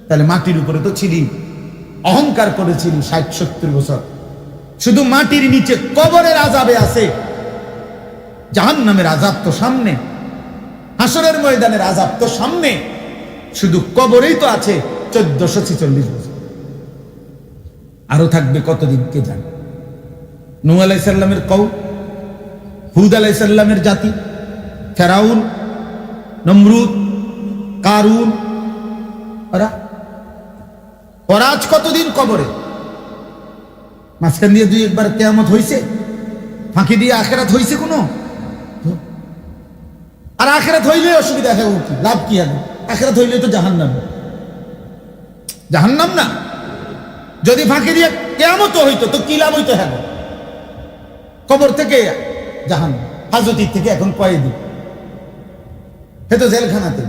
তাহলে মাটির উপরে তো ছিলি, অহংকার করেছিলি 60-70 বছর। শুধু মাটির নিচে কবরের আযাবে আছে, জাহান্নামের আযাব তো সামনে, হাসরের ময়দানের আযাব তো সামনে, শুধু কবরেই তো আছে 1446 বছর। আরো থাকবে কতদিন কে জানে। নূহ আলাইহিস সালামের কওম, হুদ আলাইহিস সালামের জাতি, ফেরাউন, নমরুদ, কারুন, ওরা আজ কতদিন কবরে। মাঝখান দিয়ে 2-1 কিয়ামত হইছে, ফাঁকি দিয়ে আখিরাত হইছে কোনো? আর আখিরাত হইলে অসুবিধা হয় কি, লাভ কি হবে? আখিরাত হইলে তো জাহান্নাম, জাহান্নাম না। যদি ফাঁকি দিয়ে কিয়ামত হইতো তো কি লাভ হইতো? হ্যাঁ, কবর থেকে জাহান্নাম, হাজতির থেকে এখন কয়েদি, হে তো জেলখানাতে।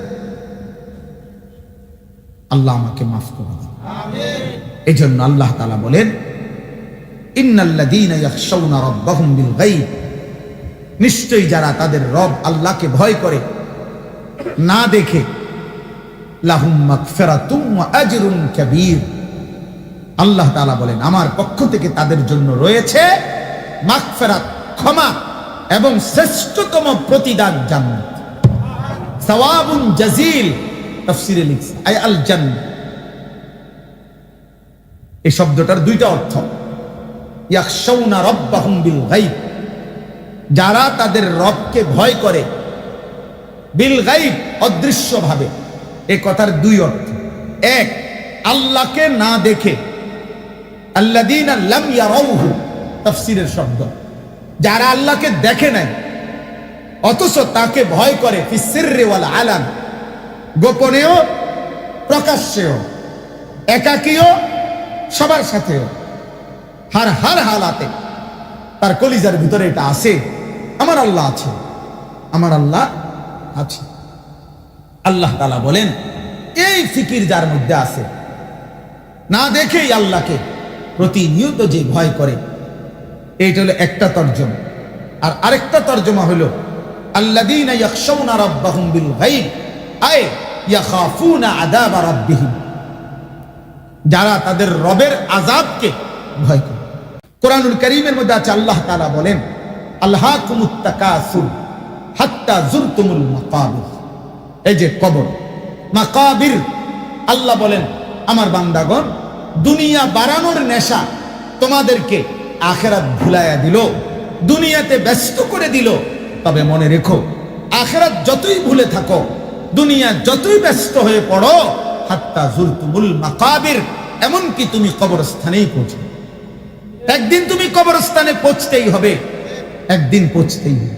আল্লাহ আমাকে মাফ করুন। এই জন্য আল্লাহ তাআলা বলেন, ইন্নাল্লাযীনা ইয়াখশাউনা রাব্বাহুম বিল গায়ব, নিশ্চয়ই যারা তাদের রব আল্লাহকে ভয় করে না দেখে, লাহুম মাগফিরাতুম ওয়া আজরুন কাবীর, আল্লাহ তাআলা বলেন আমার পক্ষ থেকে তাদের জন্য রয়েছে মাগফিরাত, ক্ষমা, এবং শ্রেষ্ঠতম প্রতিদান জান্নাত। সাওয়াবুন জাযীল, তাফসীরে লিখছে আই আল জান্নাহ। এই শব্দটার 2টা অর্থ। ইয়াখশাউনা রাব্বাহুম বিল গায়ব, যারা তাদের রবকে ভয় করে, বিল গায়ব, অদৃশ্যভাবে। এই কথার 2 অর্থ। 1, আল্লাহকে না দেখে, আল্লাযীনা লাম ইয়ারাউহু, তাফসীরের শব্দ। যারা আল্লাহকে দেখে নাই অথচ তাকে ভয় করে ফিসসিররি ওয়াল আলান, গোপনেও প্রকাশ্যেও, একাকীও সবার সাথেও, হার হালাতে তার কলিজার ভিতরে এটা আছে, আমার আল্লাহ আছে, আমার আল্লাহ আছে। আল্লাহ তাআলা বলেন এই ফিকির যার মধ্যে আছে, না দেখেই আল্লাহকে প্রতিনিয়ত যে ভয় করে, এইটা হলো একটা তর্জমা। আর আরেকটা তর্জমা হলো আল্লাযীনা ইয়াখশাউনা রাব্বাহুম বিল গায়ব আই ইয়াখাফুনা আযাব রাব্বিহিম, যারা তাদের রবের আযাবকে ভয় করে। কোরআনুল কারীমের মধ্যে আছে আল্লাহ তাআলা বলেন আলহাকুমুত তাকাসুর হাত্তা যুরতুমুল মাকাবির। এই যে কবর, মাকাবির, আল্লাহ বলেন আমার বান্দাগণ দুনিয়া বাড়ানোর নেশা তোমাদেরকে আখিরাত ভুলাইয়া দিল, দুনিয়াতে ব্যস্ত করে দিল। তবে মনে রেখো আখিরাত যতই ভুলে থাকো, দুনিয়া যতই ব্যস্ত হয়ে পড়ো, হাত্তা যুরতুমুল মাকাবির, এমনকি তুমি কবরস্থানেই পৌঁছো। একদিন তুমি কবরস্থানে পৌঁছতেই হবে, একদিন পৌঁছতেই হবে।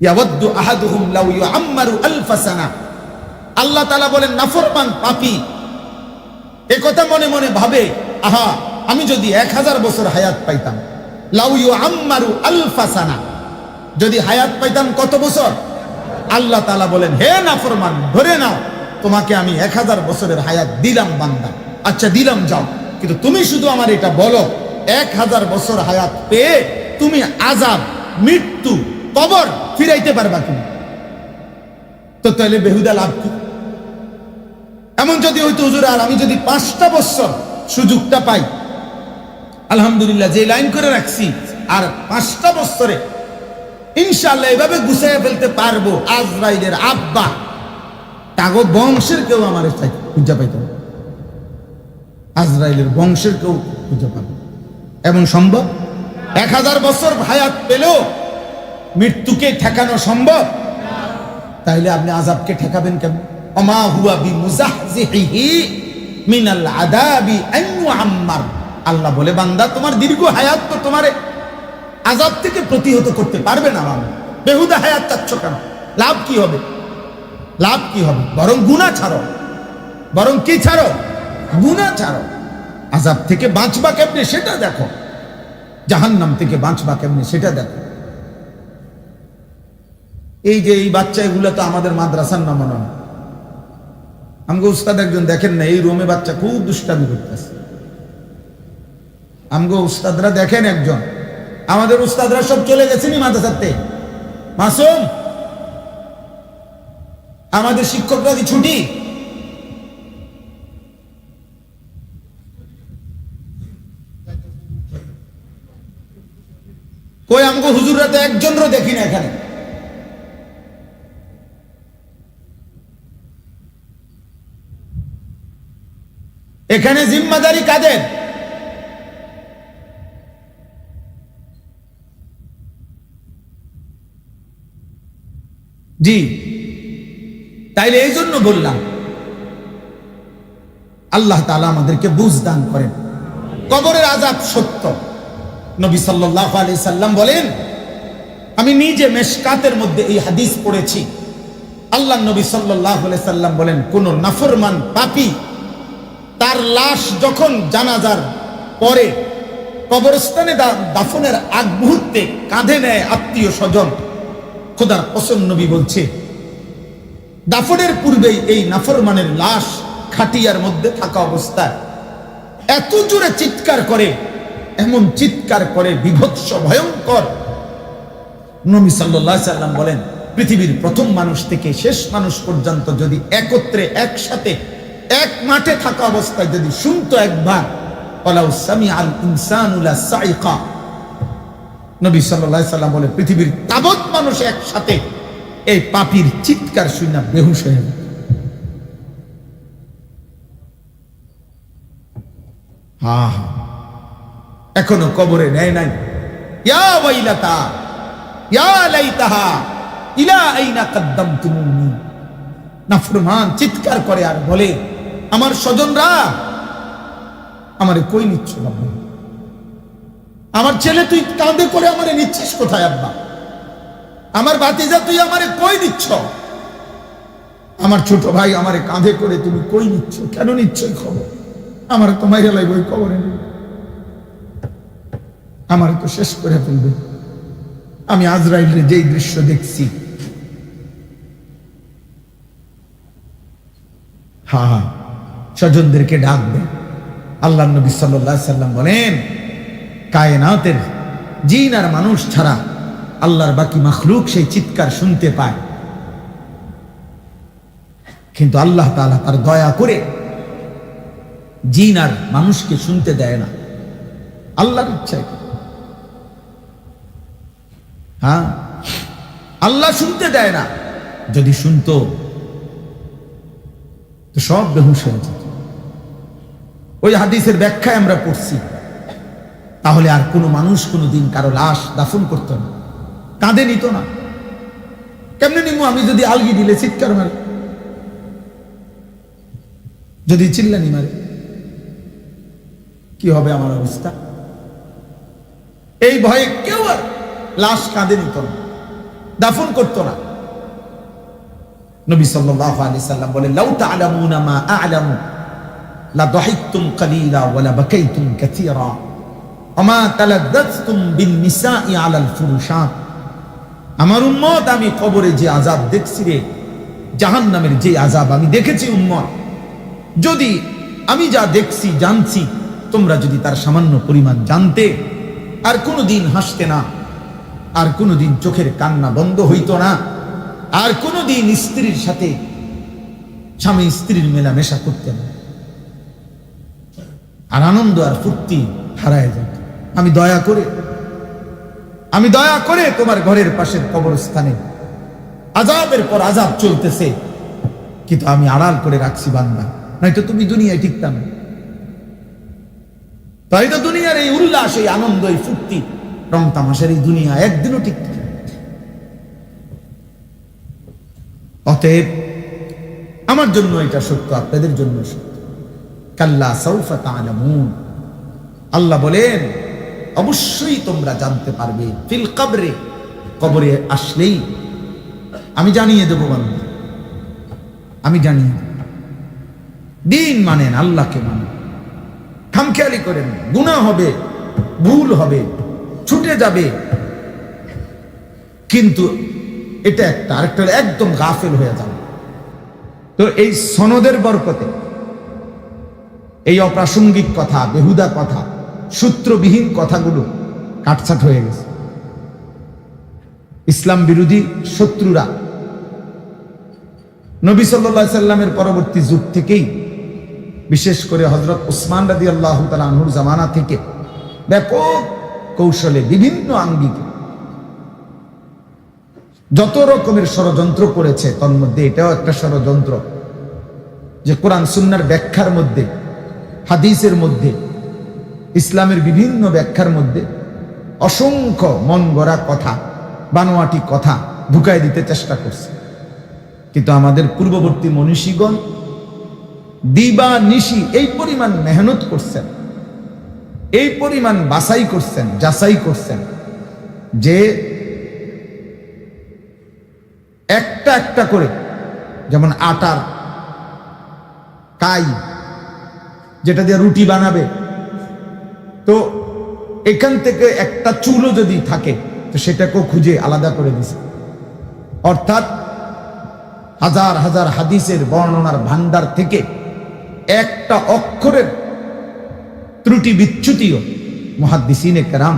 ইয়াওয়াদ্দু আহাদুহুম লাউ ইউআম্মারু আলফা সানা, আল্লাহ তাআলা বলেন নাফরমান পাপী একথা মনে মনে ভাবে, আহা আমি যদি 1000 বছর হায়াত পাইতাম। লাউ ইউআম্মারু আলফা সানা, যদি হায়াত পাইতাম কত বছর? আল্লাহ তাআলা বলেন হে নাফরমান, ধরে নাও তোমাকে আমি 1000 বছরের হায়াত দিলাম বান্দা, আচ্ছা দিলাম, যাও, কিন্তু তুমি শুধু আমার এটা বলো 1000 বছর হায়াত পেয়ে তুমি আযাব, মৃত্যু, কবর ফিরাইতে পারবা কিনা? তো তাহলে বেহুদা লাভ কি? এমন যদি হইতো হুজুর আর আমি যদি 5টা বছর সুযোগটা পাই, আলহামদুলিল্লাহ যে লাইন করে রাখছি, আর 5টা বছরে ইনশাআল্লাহ এভাবে গুছাইয়া ফেলতে পারবো, আজরাইলের আব্বা তাগো বংশের কেউ আমার খুঁজে পাইত না, আজরাইলের বংশের কেউ খুঁজে পাবে এমন সম্ভব? 1000 বছর হায়াত পেলেও মৃত্যুকে ঠেকানো সম্ভব? তাইলে আপনি আযাবকে ঠেকাবেন কেমন? ওমা হুয়া বিমুজাহজিহি মিনাল আযাবি আন ইউআম্মার, আল্লাহ বলে বান্দা তোমার দীর্ঘ হায়াত তো তোমার আযাব থেকে প্রতিহত করতে পারবে না। বাবা বেহুদা হায়াত চাচ্ছ কেন? লাভ কি হবে? লাভ কি হবে? বরং গুনাহ ছাড়ো, বরং কি ছাড়ো? গুনাহ ছাড়ো। আযাব থেকে বাঁচবা কেমনে সেটা দেখো, জাহান্নাম থেকে বাঁচবা কেমনে সেটা দেখো। এই যে এই বাচ্চা এগুলো তো আমাদের মাদ্রাসার নমুনা। আমগো উস্তাদ একজন দেখেন না, এই রুমে বাচ্চা খুব দুষ্টামি করতেছে। আমগো উস্তাদরা দেখেন একজন, আমাদের উস্তাদরা সব চলে গেছেনি মাদ্রাসাতে। মাসুম, আমাদের শিক্ষকরা কি ছুটি? কই আমগো হুজুররা তো একজনও দেখি না এখানে। এখানে জিম্মাদারি কাদের? জি, তাইলে এই জন্য বললাম আল্লাহ তাআলা আমাদেরকে বুঝ দান করেন। কবরের আযাব সত্য। নবী সাল্লাল্লাহু আলাইহি সাল্লাম বলেন, আমি নিজে মেশকাতের মধ্যে এই হাদিস পড়েছি। আল্লাহ নবী সাল্লাল্লাহু আলাইহি সাল্লাম বলেন, কোন নাফরমান পাপী তার লাশ যখন জানাজার পরে কবরস্থানে দাফনের আগ মুহূর্তে কাঁধে নেয় আত্মীয় স্বজন, খোদার কসম নবী বলছে দাফনের পূর্বেই এই নাফরমানের লাশ খাটিয়ার মধ্যে থাকা অবস্থায় এত জোরে চিৎকার করে, এমন চিৎকার করে বিভৎস ভয়ঙ্কর। নবী সাল্লাল্লাহু আলাইহি সাল্লাম বলেন, পৃথিবীর প্রথম মানুষ থেকে শেষ মানুষ পর্যন্ত যদি একত্রে একসাথে এক মাঠে থাকা অবস্থায় যদি শুনতো একবার, ওয়ালাউ সামিআল ইনসানু লাসাইকা, নবী সাল্লাল্লাহু আলাইহি সাল্লাম বলে পৃথিবীর তাবৎ মানুষ একসাথে এই পাপীর চিৎকার শুনে বেহুশ হয়ে যাবে। এখনো কবরে নেয় নাই। ইয়া ওয়াইলাতা ইয়া লাইতাহা ইলা আইনা কদ্দামতুমুনি, নাফরমান চিৎকার করে আর বলে, আমার স্বজনরা আমারে কই নিচ্ছ বাবা, আমার ছেলে তুই কাঁধে করে আমারে নিচ্ছিস কোথায় আব্বা? আমার ভাতিজা তুই আমারে কই নিচ্ছ? আমার ছোট ভাই আমারে কাঁধে করে তুমি কই নিচ্ছ? কেন নিচ্ছ এই খবর? আমার তো মাইরা লাগবে ওই খবরে, আমার তো শেষ করে ফেলবে। আমি আজরাইলের যেই দৃশ্য দেখছি, হ্যাঁ, স্বজনদেরকে ডাক দেন। আল্লাহ নবী সাল্লাল্লাহু আলাইহি সাল্লাম বলেন, কায়নাতের জিন আর মানুষ ছাড়া আল্লাহর বাকি মাখলুক সেই চিৎকার শুনতে পায়, কিন্তু আল্লাহ তাআলা তার দয়া করে জিন আর মানুষকে শুনতে দেয় না, আল্লাহর ইচ্ছায়। হ্যাঁ, আল্লাহ শুনতে দেয় না। যদি শুনতো তো সব বেহুশ হয়ে যেত। ওই হাদিসের ব্যাখ্যায় আমরা পড়ছি, তাহলে আর কোনো মানুষ কোনোদিন কারো লাশ দাফন করতো না, কাঁধে নিত না। কেমনে নিমু? আমি যদি আলগি দিলে চিৎকার মারে, যদি চিল্লানি মারে, কি হবে আমার অবস্থা? এই ভয়ে কেউ আর লাশ কাঁধে নিত না, দাফন করতো না। নবী সাল্লাল্লাহু আলাইহি সাল্লাম বলেন, লাউ তা'লামুনা মা আ'লামু লা দাহিকতুম কালিলা ওয়া লা বাকাইতুম কাসীরা ওয়া মা তালাদ্দাতুম বিন নিসাই আলাল ফুরুশাত। আমার উম্মত, আমি কবরে যে আযাব দেখছি রে, জাহান্নামের যে আযাব আমি দেখেছি উম্মত, যদি আমি যা দেখছি জানছি তোমরা যদি তার সামান্য পরিমাণ জানতে, আর কোনোদিন হাসতে না, আর কোনোদিন চোখের কান্না বন্ধ হইতো না, আর কোনোদিন স্ত্রীর সাথে স্বামী স্ত্রীর মেলামেশা করতে না, আর আনন্দ আর ফুর্তি হারায় যেত। আমি দয়া করে তোমার ঘরের পাশের কবরস্থানে আযাবের পর আযাব চলতেছে, কিন্তু আমি আড়াল করে রাখছি বান্দা, নয়তো তুমি দুনিয়ায় টিকতাম না। তাই তো দুনিয়ার এই উল্লাস, এই আনন্দ, এই ফুর্তি, রং তামাশার এই দুনিয়া একদিনও টিকত না। অতএব আমার জন্য এটা সত্য, আপনাদের জন্য সত্য। কাল্লা সাউফা তা'লামুন, আল্লাহ বলেন অবশ্যই তোমরা জানতে পারবে। ফিল কবরে, কবরে আসলেই আমি জানিয়ে দেব বান্দা, আমি জানিয়ে দেব। দিন মানেন, আল্লাহকে মানেন, খামখেয়ালি করেন, গুনাহ হবে, ভুল হবে, ছুটে যাবে, কিন্তু এটা একটা, আরেকটা একদম গাফেল হয়ে যাবে। তো এই সনদের বরকতে এই অপ্রাসঙ্গিক কথা, বেহুদা কথা, সূত্রবিহীন কথাগুলো কাটছাট হয়ে গেছে। ইসলাম বিরোধী শত্রুরা নবী সাল্লাল্লাহু আলাইহি সাল্লামের পরবর্তী যুগ থেকেই, বিশেষ করে হযরত উসমান রাদিয়াল্লাহু তাআলা আনহুর জামানা থেকে ব্যাপক কৌশলে, বিভিন্ন আঙ্গিকে যত রকমের ষড়যন্ত্র করেছে, তার মধ্যে এটাও একটা ষড়যন্ত্র যে কোরআন সুন্নাহর ব্যাখ্যার মধ্যে, হাদিসের মধ্যে, ইসলামের বিভিন্ন ব্যাখ্যার মধ্যে অসংখ্য মন গড়া কথা, বানোয়াটি কথা ঢুকাই দিতে চেষ্টা করছে। কিন্তু আমাদের পূর্ববর্তী মনীষীগণ দিবা নিশি এই পরিমাণ মেহনত করছেন, এই পরিমাণ বাছাই করছেন, যাচাই করছেন, যে একটা একটা করে, যেমন আটার কাই যেটা দিয়ে রুটি বানাবে, তো এখান থেকে একটা চুলও যদি থাকে তো সেটাকেও খুঁজে আলাদা করে দিছে। অর্থাৎ হাজার হাজার হাদিসের বর্ণনার ভান্ডার থেকে একটা অক্ষরের ত্রুটি বিচ্যুতিও মুহাদ্দিসিনে কেরাম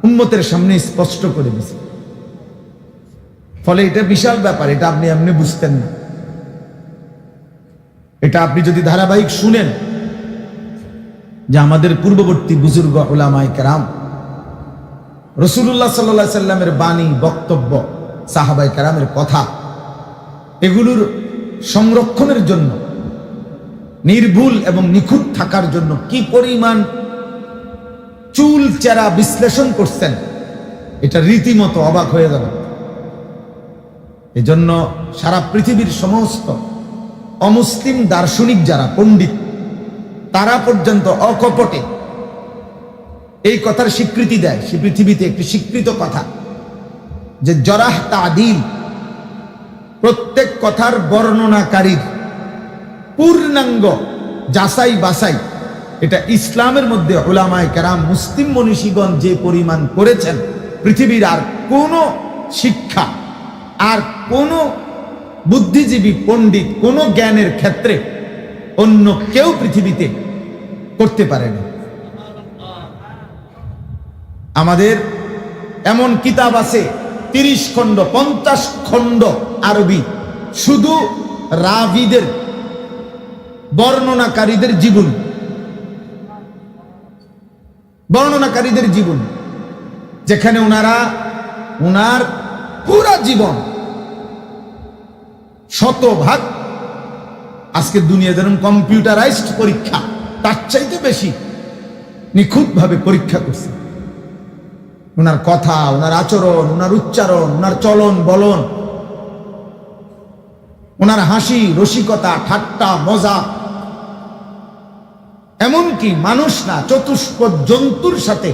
উম্মতের সামনে স্পষ্ট করে দিছে। ফলে এটা বিশাল ব্যাপার, এটা আপনি এমনি বুঝতেন না। এটা আপনি যদি ধারাবাহিক শুনেন যে আমাদের পূর্ববর্তী বুজুর্গ উলামায়ে কেরাম রাসূলুল্লাহ সাল্লাল্লাহু আলাইহি সাল্লামের বাণী, বক্তব্য, সাহাবায়ে কেরামের কথা, এগুলোর সংরক্ষণের জন্য, নির্ভুল এবং নিখুঁত থাকার জন্য কি পরিমাণ চুল চেরা বিশ্লেষণ করছেন, এটা রীতিমতো অবাক হয়ে যাবে। এজন্য সারা পৃথিবীর সমস্ত অমুসলিম দার্শনিক যারা পণ্ডিত, তারা পর্যন্ত অকপটে এই কথার স্বীকৃতি দেয়, সে পৃথিবীতে একটি স্বীকৃত কথা যে জরাহ তাদিল, প্রত্যেক কথার বর্ণনাকারীর পূর্ণাঙ্গ যাচাই বাছাই, এটা ইসলামের মধ্যে উলামায়ে কেরাম মুসলিম মনীষীগণ যে পরিমাণ করেছেন, পৃথিবীর আর কোনো শিক্ষা, আর কোনো বুদ্ধিজীবী পণ্ডিত কোনো জ্ঞানের ক্ষেত্রে অন্য কেউ পৃথিবীতে করতে পারেনি। আমাদের এমন কিতাব আছে 30 খণ্ড 50 খণ্ড আরবি, শুধু রাবিদের বর্ণনাকারীদের জীবন, বর্ণনাকারীদের জীবন, যেখানে ওনার পুরা জীবন শতভাগ, আজকে দুনিয়া যেরকম কম্পিউটারাইজড পরীক্ষা, তার চাইতে বেশি নিখুঁতভাবে পরীক্ষা করছে। ওনার কথা, ওনার আচরণ, ওনার উচ্চারণ, ওনার চলন বলন, ওনার হাসি, রসিকতা, ঠাট্টা, মজা, এমনকি মানুষ না চতুষ্পদ জন্তুর সাথে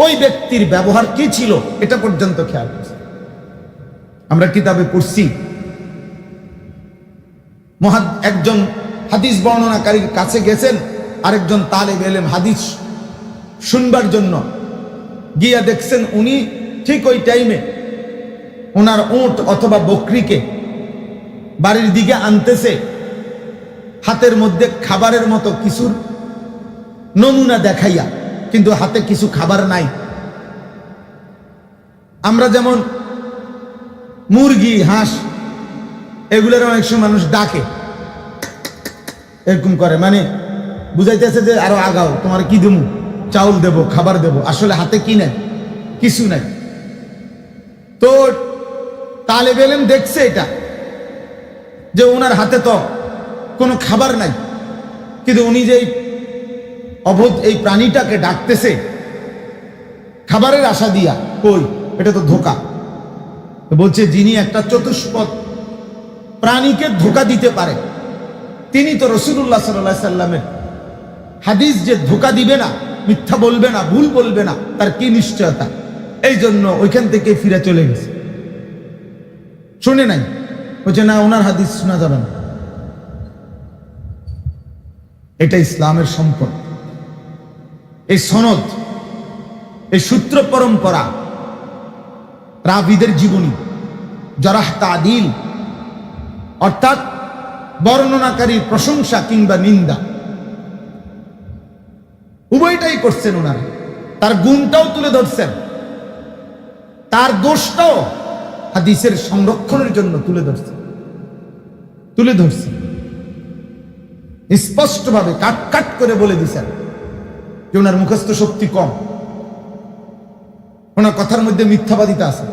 ওই ব্যক্তির ব্যবহার কি ছিল এটা পর্যন্ত খেয়াল করছে। আমরা কিতাবে পড়ছি, একজন হাদিস বর্ণনাকারীর কাছে গেছেন আরেকজন তালেব ইলম হাদিস শুনবার জন্য, গিয়া দেখছেন উনি ঠিক ওই টাইমে ওনার উট অথবা বকরিকে বাড়ির দিকে আনতেছে, হাতের মধ্যে খাবারের মতো কিছুর নমুনা দেখাইয়া, কিন্তু হাতে কিছু খাবার নাই। আমরা যেমন মুরগি, হাঁস, এগুলোর অনেক সময় মানুষ ডাকে, এরকম করে, মানে বুঝাইতেছে যে আরো আগাও, তোমার কি দেবো, চাউল দেব, খাবার দেব, আসলে হাতে কি নাই, কিছু নাই। তো তালেব ইলম দেখছে এটা, যে ওনার হাতে তো কোনো খাবার নাই, কিন্তু উনি যে অবোধ এই প্রাণীটাকে ডাকতেছে খাবারের আশা দিয়া, কই, এটা তো ধোঁকা। বলছে যিনি একটা চতুষ্পদ প্রাণীকে ধোঁকা দিতে পারে, তিনি তো রাসূলুল্লাহ সাল্লাল্লাহু আলাইহি সাল্লামের হাদিস যে ধোঁকা দিবে না, মিথ্যা বলবে না, ভুল বলবে না, তার কি নিশ্চয়তা? এই জন্য ওইখান থেকে ফিরে চলে গেছে, শুনে নাই। বলছে না, ওনার হাদিস শোনা যাবে না। এটা ইসলামের সম্পদ, এই সনদ, এই সূত্র পরম্পরা, রাবিদের জীবনী, জরাহ তাদিল, অর্থাৎ বর্ণনাকারীর প্রশংসা কিংবা নিন্দা, উভয়টাই করছেন ওনারা। তার গুণটাও তুলে ধরছেন, তার দোষটাও হাদিসের সংরক্ষণের জন্য তুলে ধরছেন, স্পষ্টভাবে কাট কাট করে বলে দিছেন যে ওনার মুখস্থ শক্তি কম, ওনার কথার মধ্যে মিথ্যাবাদিতা আছে,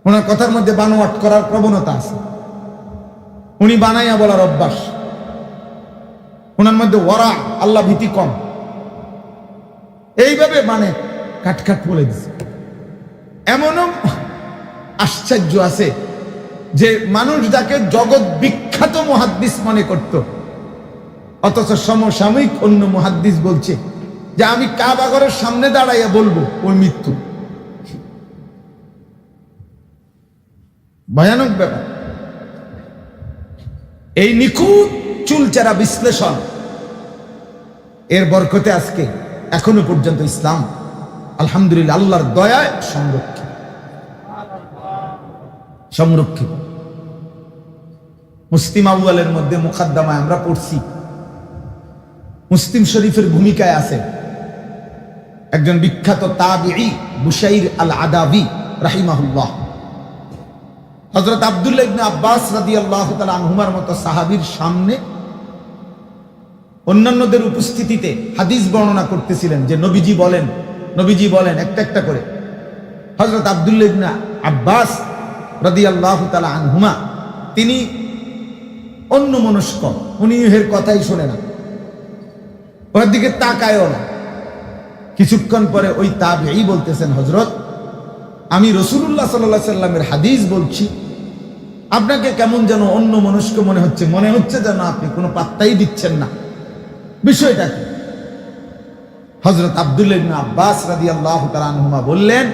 ওনার কথার মধ্যে বানোয়াট করার প্রবণতা আছে, উনি বানাইয়া বলার অভ্যাস, ওনার মধ্যে ওয়ারা, আল্লাহ ভীতি কম, এইভাবে মানে কাট কাট বলে দিছে। এমনও আশ্চর্য আছে যে মানুষ যাকে জগৎ বিখ্যাত মুহাদ্দিস মনে করত, অথচ সমসাময়িক অন্য মুহাদ্দিস বলছে যে আমি কাবা ঘরের সামনে দাঁড়াইয়া বলবো ওই মৃত্যু। ভয়ানক ব্যাপার। এই নিখুঁত চুলচেরা বিশ্লেষণ, এর বরকতে আজকে এখনো পর্যন্ত ইসলাম আলহামদুলিল্লাহ আল্লাহর দয়ায় সংরক্ষিত। মুসলিম আউয়ালের মধ্যে মুকাদ্দমায় আমরা পড়ছি, মুসলিম শরীফের ভূমিকায় আছে একজন বিখ্যাত তাবিঈ বুশাইর আল আদাবি রাহিমাহুল্লাহ। হযরত আব্দুল্লাহ ইবনে আব্বাস রাদিয়াল্লাহু তাআলা আনহুমার মতো সাহাবীর সামনে অন্যান্যদের উপস্থিতিতে হাদিস বর্ণনা করতেছিলেন যে নবীজি বলেন একটা একটা করে। হযরত আব্দুল্লাহ ইবনে আব্বাস রাদিয়াল্লাহু তাআলা আনহুমা তিনি অন্যমনস্ক, উনি এর কথাই শোনে না, ওর দিকে তাকায়ও না। কিছুক্ষণ পরে ওই তাবিঈ বলতেছেন, হযরত আমি রাসূলুল্লাহ সাল্লাল্লাহু আলাইহি সাল্লামের হাদিস বলছি, আপনাকে কেমন যেন অন্যমনস্ক মনে হচ্ছে যেন আপনি কোনো পাত্তাই দিচ্ছেন না, বিষয়টা কি? হযরত আব্দুল্লাহ ইবনে আব্বাস রাদিয়াল্লাহু তাআলা আনহুমা বললেন,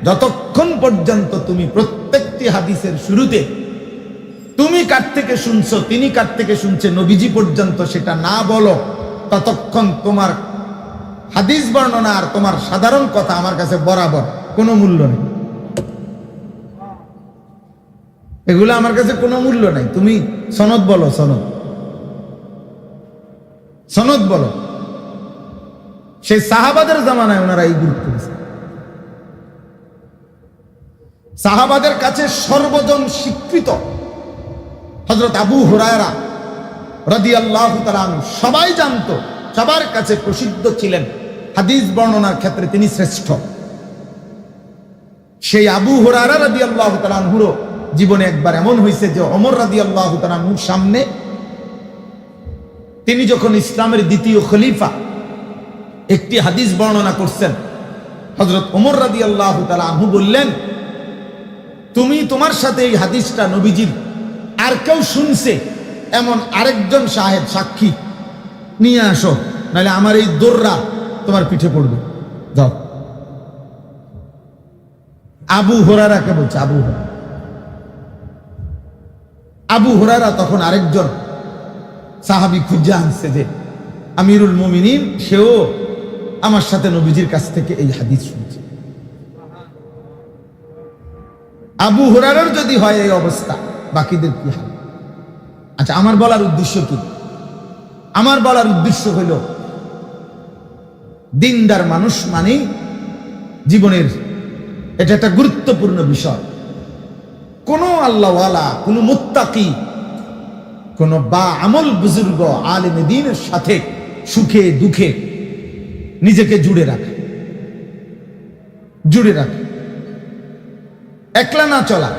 যতক্ষণ পর্যন্ত তুমি প্রত্যেকটি হাদিসের শুরুতে তুমি কার থেকে শুনছো, তিনি কার থেকে শুনছে, নবীজি পর্যন্ত সেটা না বলো, ততক্ষণ তোমার হাদিস বর্ণনা আর তোমার সাধারণ কথা আমার কাছে বরাবর, কোনো মূল্য নেই। এগুলো আমার কাছে কোনো মূল্য নাই। তুমি সনদ বলো, সনদ বলো। সেই সাহাবাদের জামানায় ওনারা এই গুরুত্ব দিয়েছে। সাহাবাদের কাছে সর্বজন স্বীকৃত হযরত আবু হুরায়রা রাদিয়াল্লাহু তাআলা আনহু সবাই জানতো, সবার কাছে প্রসিদ্ধ ছিলেন হাদিস বর্ণনার ক্ষেত্রে তিনি শ্রেষ্ঠ। সেই আবু হুরায়রা রাদিয়াল্লাহু তাআলা আনহুর জীবনে একবার এমন হয়েছে যে ওমর রাদিয়াল্লাহু তাআলা আনহুর সামনে তিনি যখন ইসলামের দ্বিতীয় খলিফা একটি হাদিস বর্ণনা করছেন, হযরত ওমর রাদিয়াল্লাহু তাআলা আনহু বললেন, তুমি তোমার সাথে এই হাদিসটা নবীজির আর কেউ শুনছে এমন আরেকজন সাহেব সাক্ষী নিয়ে আসো, নাহলে আমার এই দোররা তোমার পিঠে পড়বে, যাও। আবু হুরায়রাকে বলছে, আবু হুরায়রা তখন আরেকজন সাহাবী খুঁজে আনছে যে আমিরুল মুমিনিন, সেও আমার সাথে নবীজির কাছ থেকে এই হাদিস শুনছে। আবু হুরায়রার যদি হয় এই অবস্থা, বাকিদের কি হবে? আচ্ছা, আমার বলার উদ্দেশ্য কি? আমার বলার উদ্দেশ্য হইল, দিনদার মানুষ মানেই জীবনের এটা একটা গুরুত্বপূর্ণ বিষয়। কোন আল্লাহওয়ালা, কোন মুত্তাকি, কোন বা আমল বুজুর্গ আলেমে দ্বীনের সাথে সুখে দুঃখে নিজেকে জুড়ে রাখা, একলা না চলা,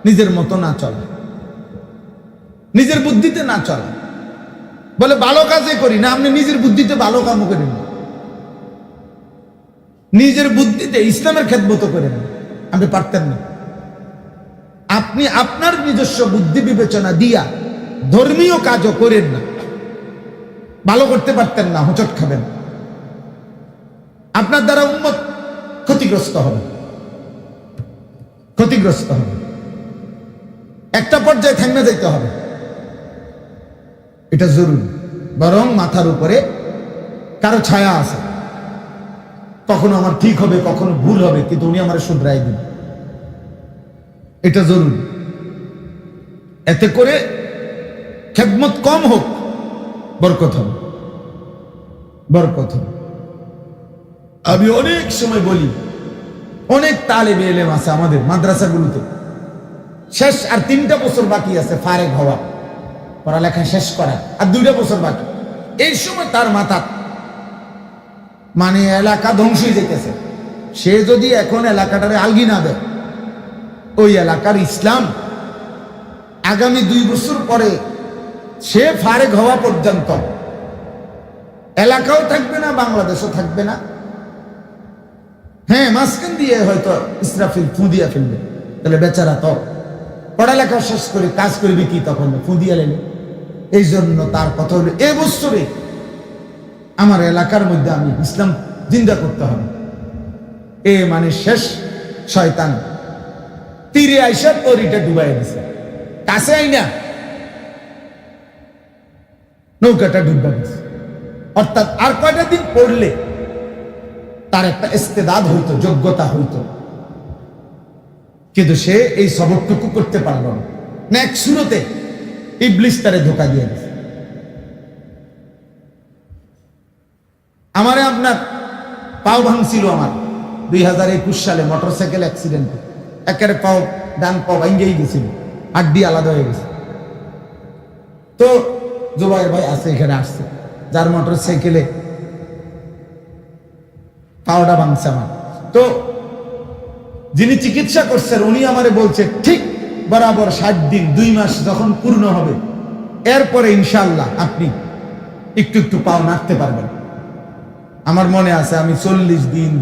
নিজের মতো না চলা, নিজের বুদ্ধিতে না চলা। বলে ভালো কাজে করি না, আপনি নিজের বুদ্ধিতে ভালো কামও করেন না, নিজের বুদ্ধিতে ইসলামের খেদমত করেন, আপনি পারতেন না। আপনি আপনার নিজস্ব বুদ্ধি বিবেচনা দিয়া ধর্মীয় কাজও করেন না, ভালো করতে পারতেন না, হোঁচট খাবেন, আপনার দ্বারা উম্মত ক্ষতিগ্রস্ত হবে। একটা পর্যায়ে থেমে যেতে হবে, এটা জরুরি। বরং মাথার উপরে কারো ছায়া আছে, কখনো আমার ঠিক হবে, কখনো ভুল হবে, কিন্তু উনি আমার শুধরাই দিন, এটা জরুরি। এতে করে খেদমত কম হোক, বরকত হবে। আমি অনেক সময় বলি, অনেক তালেবে ইলম আছে আমাদের মাদ্রাসাগুলোতে, শেষ আর 3টা বছর বাকি আছে ফারেগ হওয়া, পড়ালেখা শেষ করা, আর 2টা বছর বাকি। এই সময় তার মাথা মানে এলাকা ধ্বংস হয়ে যেতেছে। সে যদি এখন এলাকাটারে আলগি না দেয়, ওই এলাকার ইসলাম আগামী 2 বছর পরে সে ফারেগ হওয়া পর্যন্ত এলাকাও থাকবে না, বাংলাদেশও থাকবে না। হ্যাঁ, মাঝখান দিয়ে হয়তো ইসরাফিল ফুঁদিয়া ফেলবে, তাহলে বেচারা তো পড়ালেখা শেষ করে কাজ করবে কি, তখন ফুঁদিয়া লেলে। এই জন্য তার কথা হলো, এ বছরে আমার এলাকার মধ্যে আমি ইসলাম জিন্দা করতে হবে। এ মানে শেষ শয়তান তীরে আইসা তরিটা ডুবাই দিছে, কাছে আইনা নৌকাটা ডুবা দিছে। অর্থাৎ আর কয়টা দিন পড়লে তার একটা ইস্তেদাদ হইতো, যোগ্যতা হইতো, কিন্তু সে এই সবকটুকু করতে পারল না। নেক্সট শুরুতে ইবলিস তারে ধোকা দিয়ে দিছে। আমারে আপনার পাও ভাঙছিল আমার 2021 সালে মোটরসাইকেল অ্যাক্সিডেন্টে, একেবারে পাও, ডান পাও ভাঙেই গেছিল, হাড্ডি আলাদা হয়ে গেছে। তো জুবাইর ভাই আছে, এখানে আসছে, যার মোটরসাইকেলে পাওটা ভাঙছে আমার। তো যিনি চিকিৎসা করছেন উনি আমারে বলছে, ঠিক বরাবর 60 দিন 2 মাস যখন পূর্ণ হবে, এরপরে ইনশাআল্লাহ আপনি একটু একটু পাও নাড়তে পারবেন। আমার মনে আছে আমি 40 দিন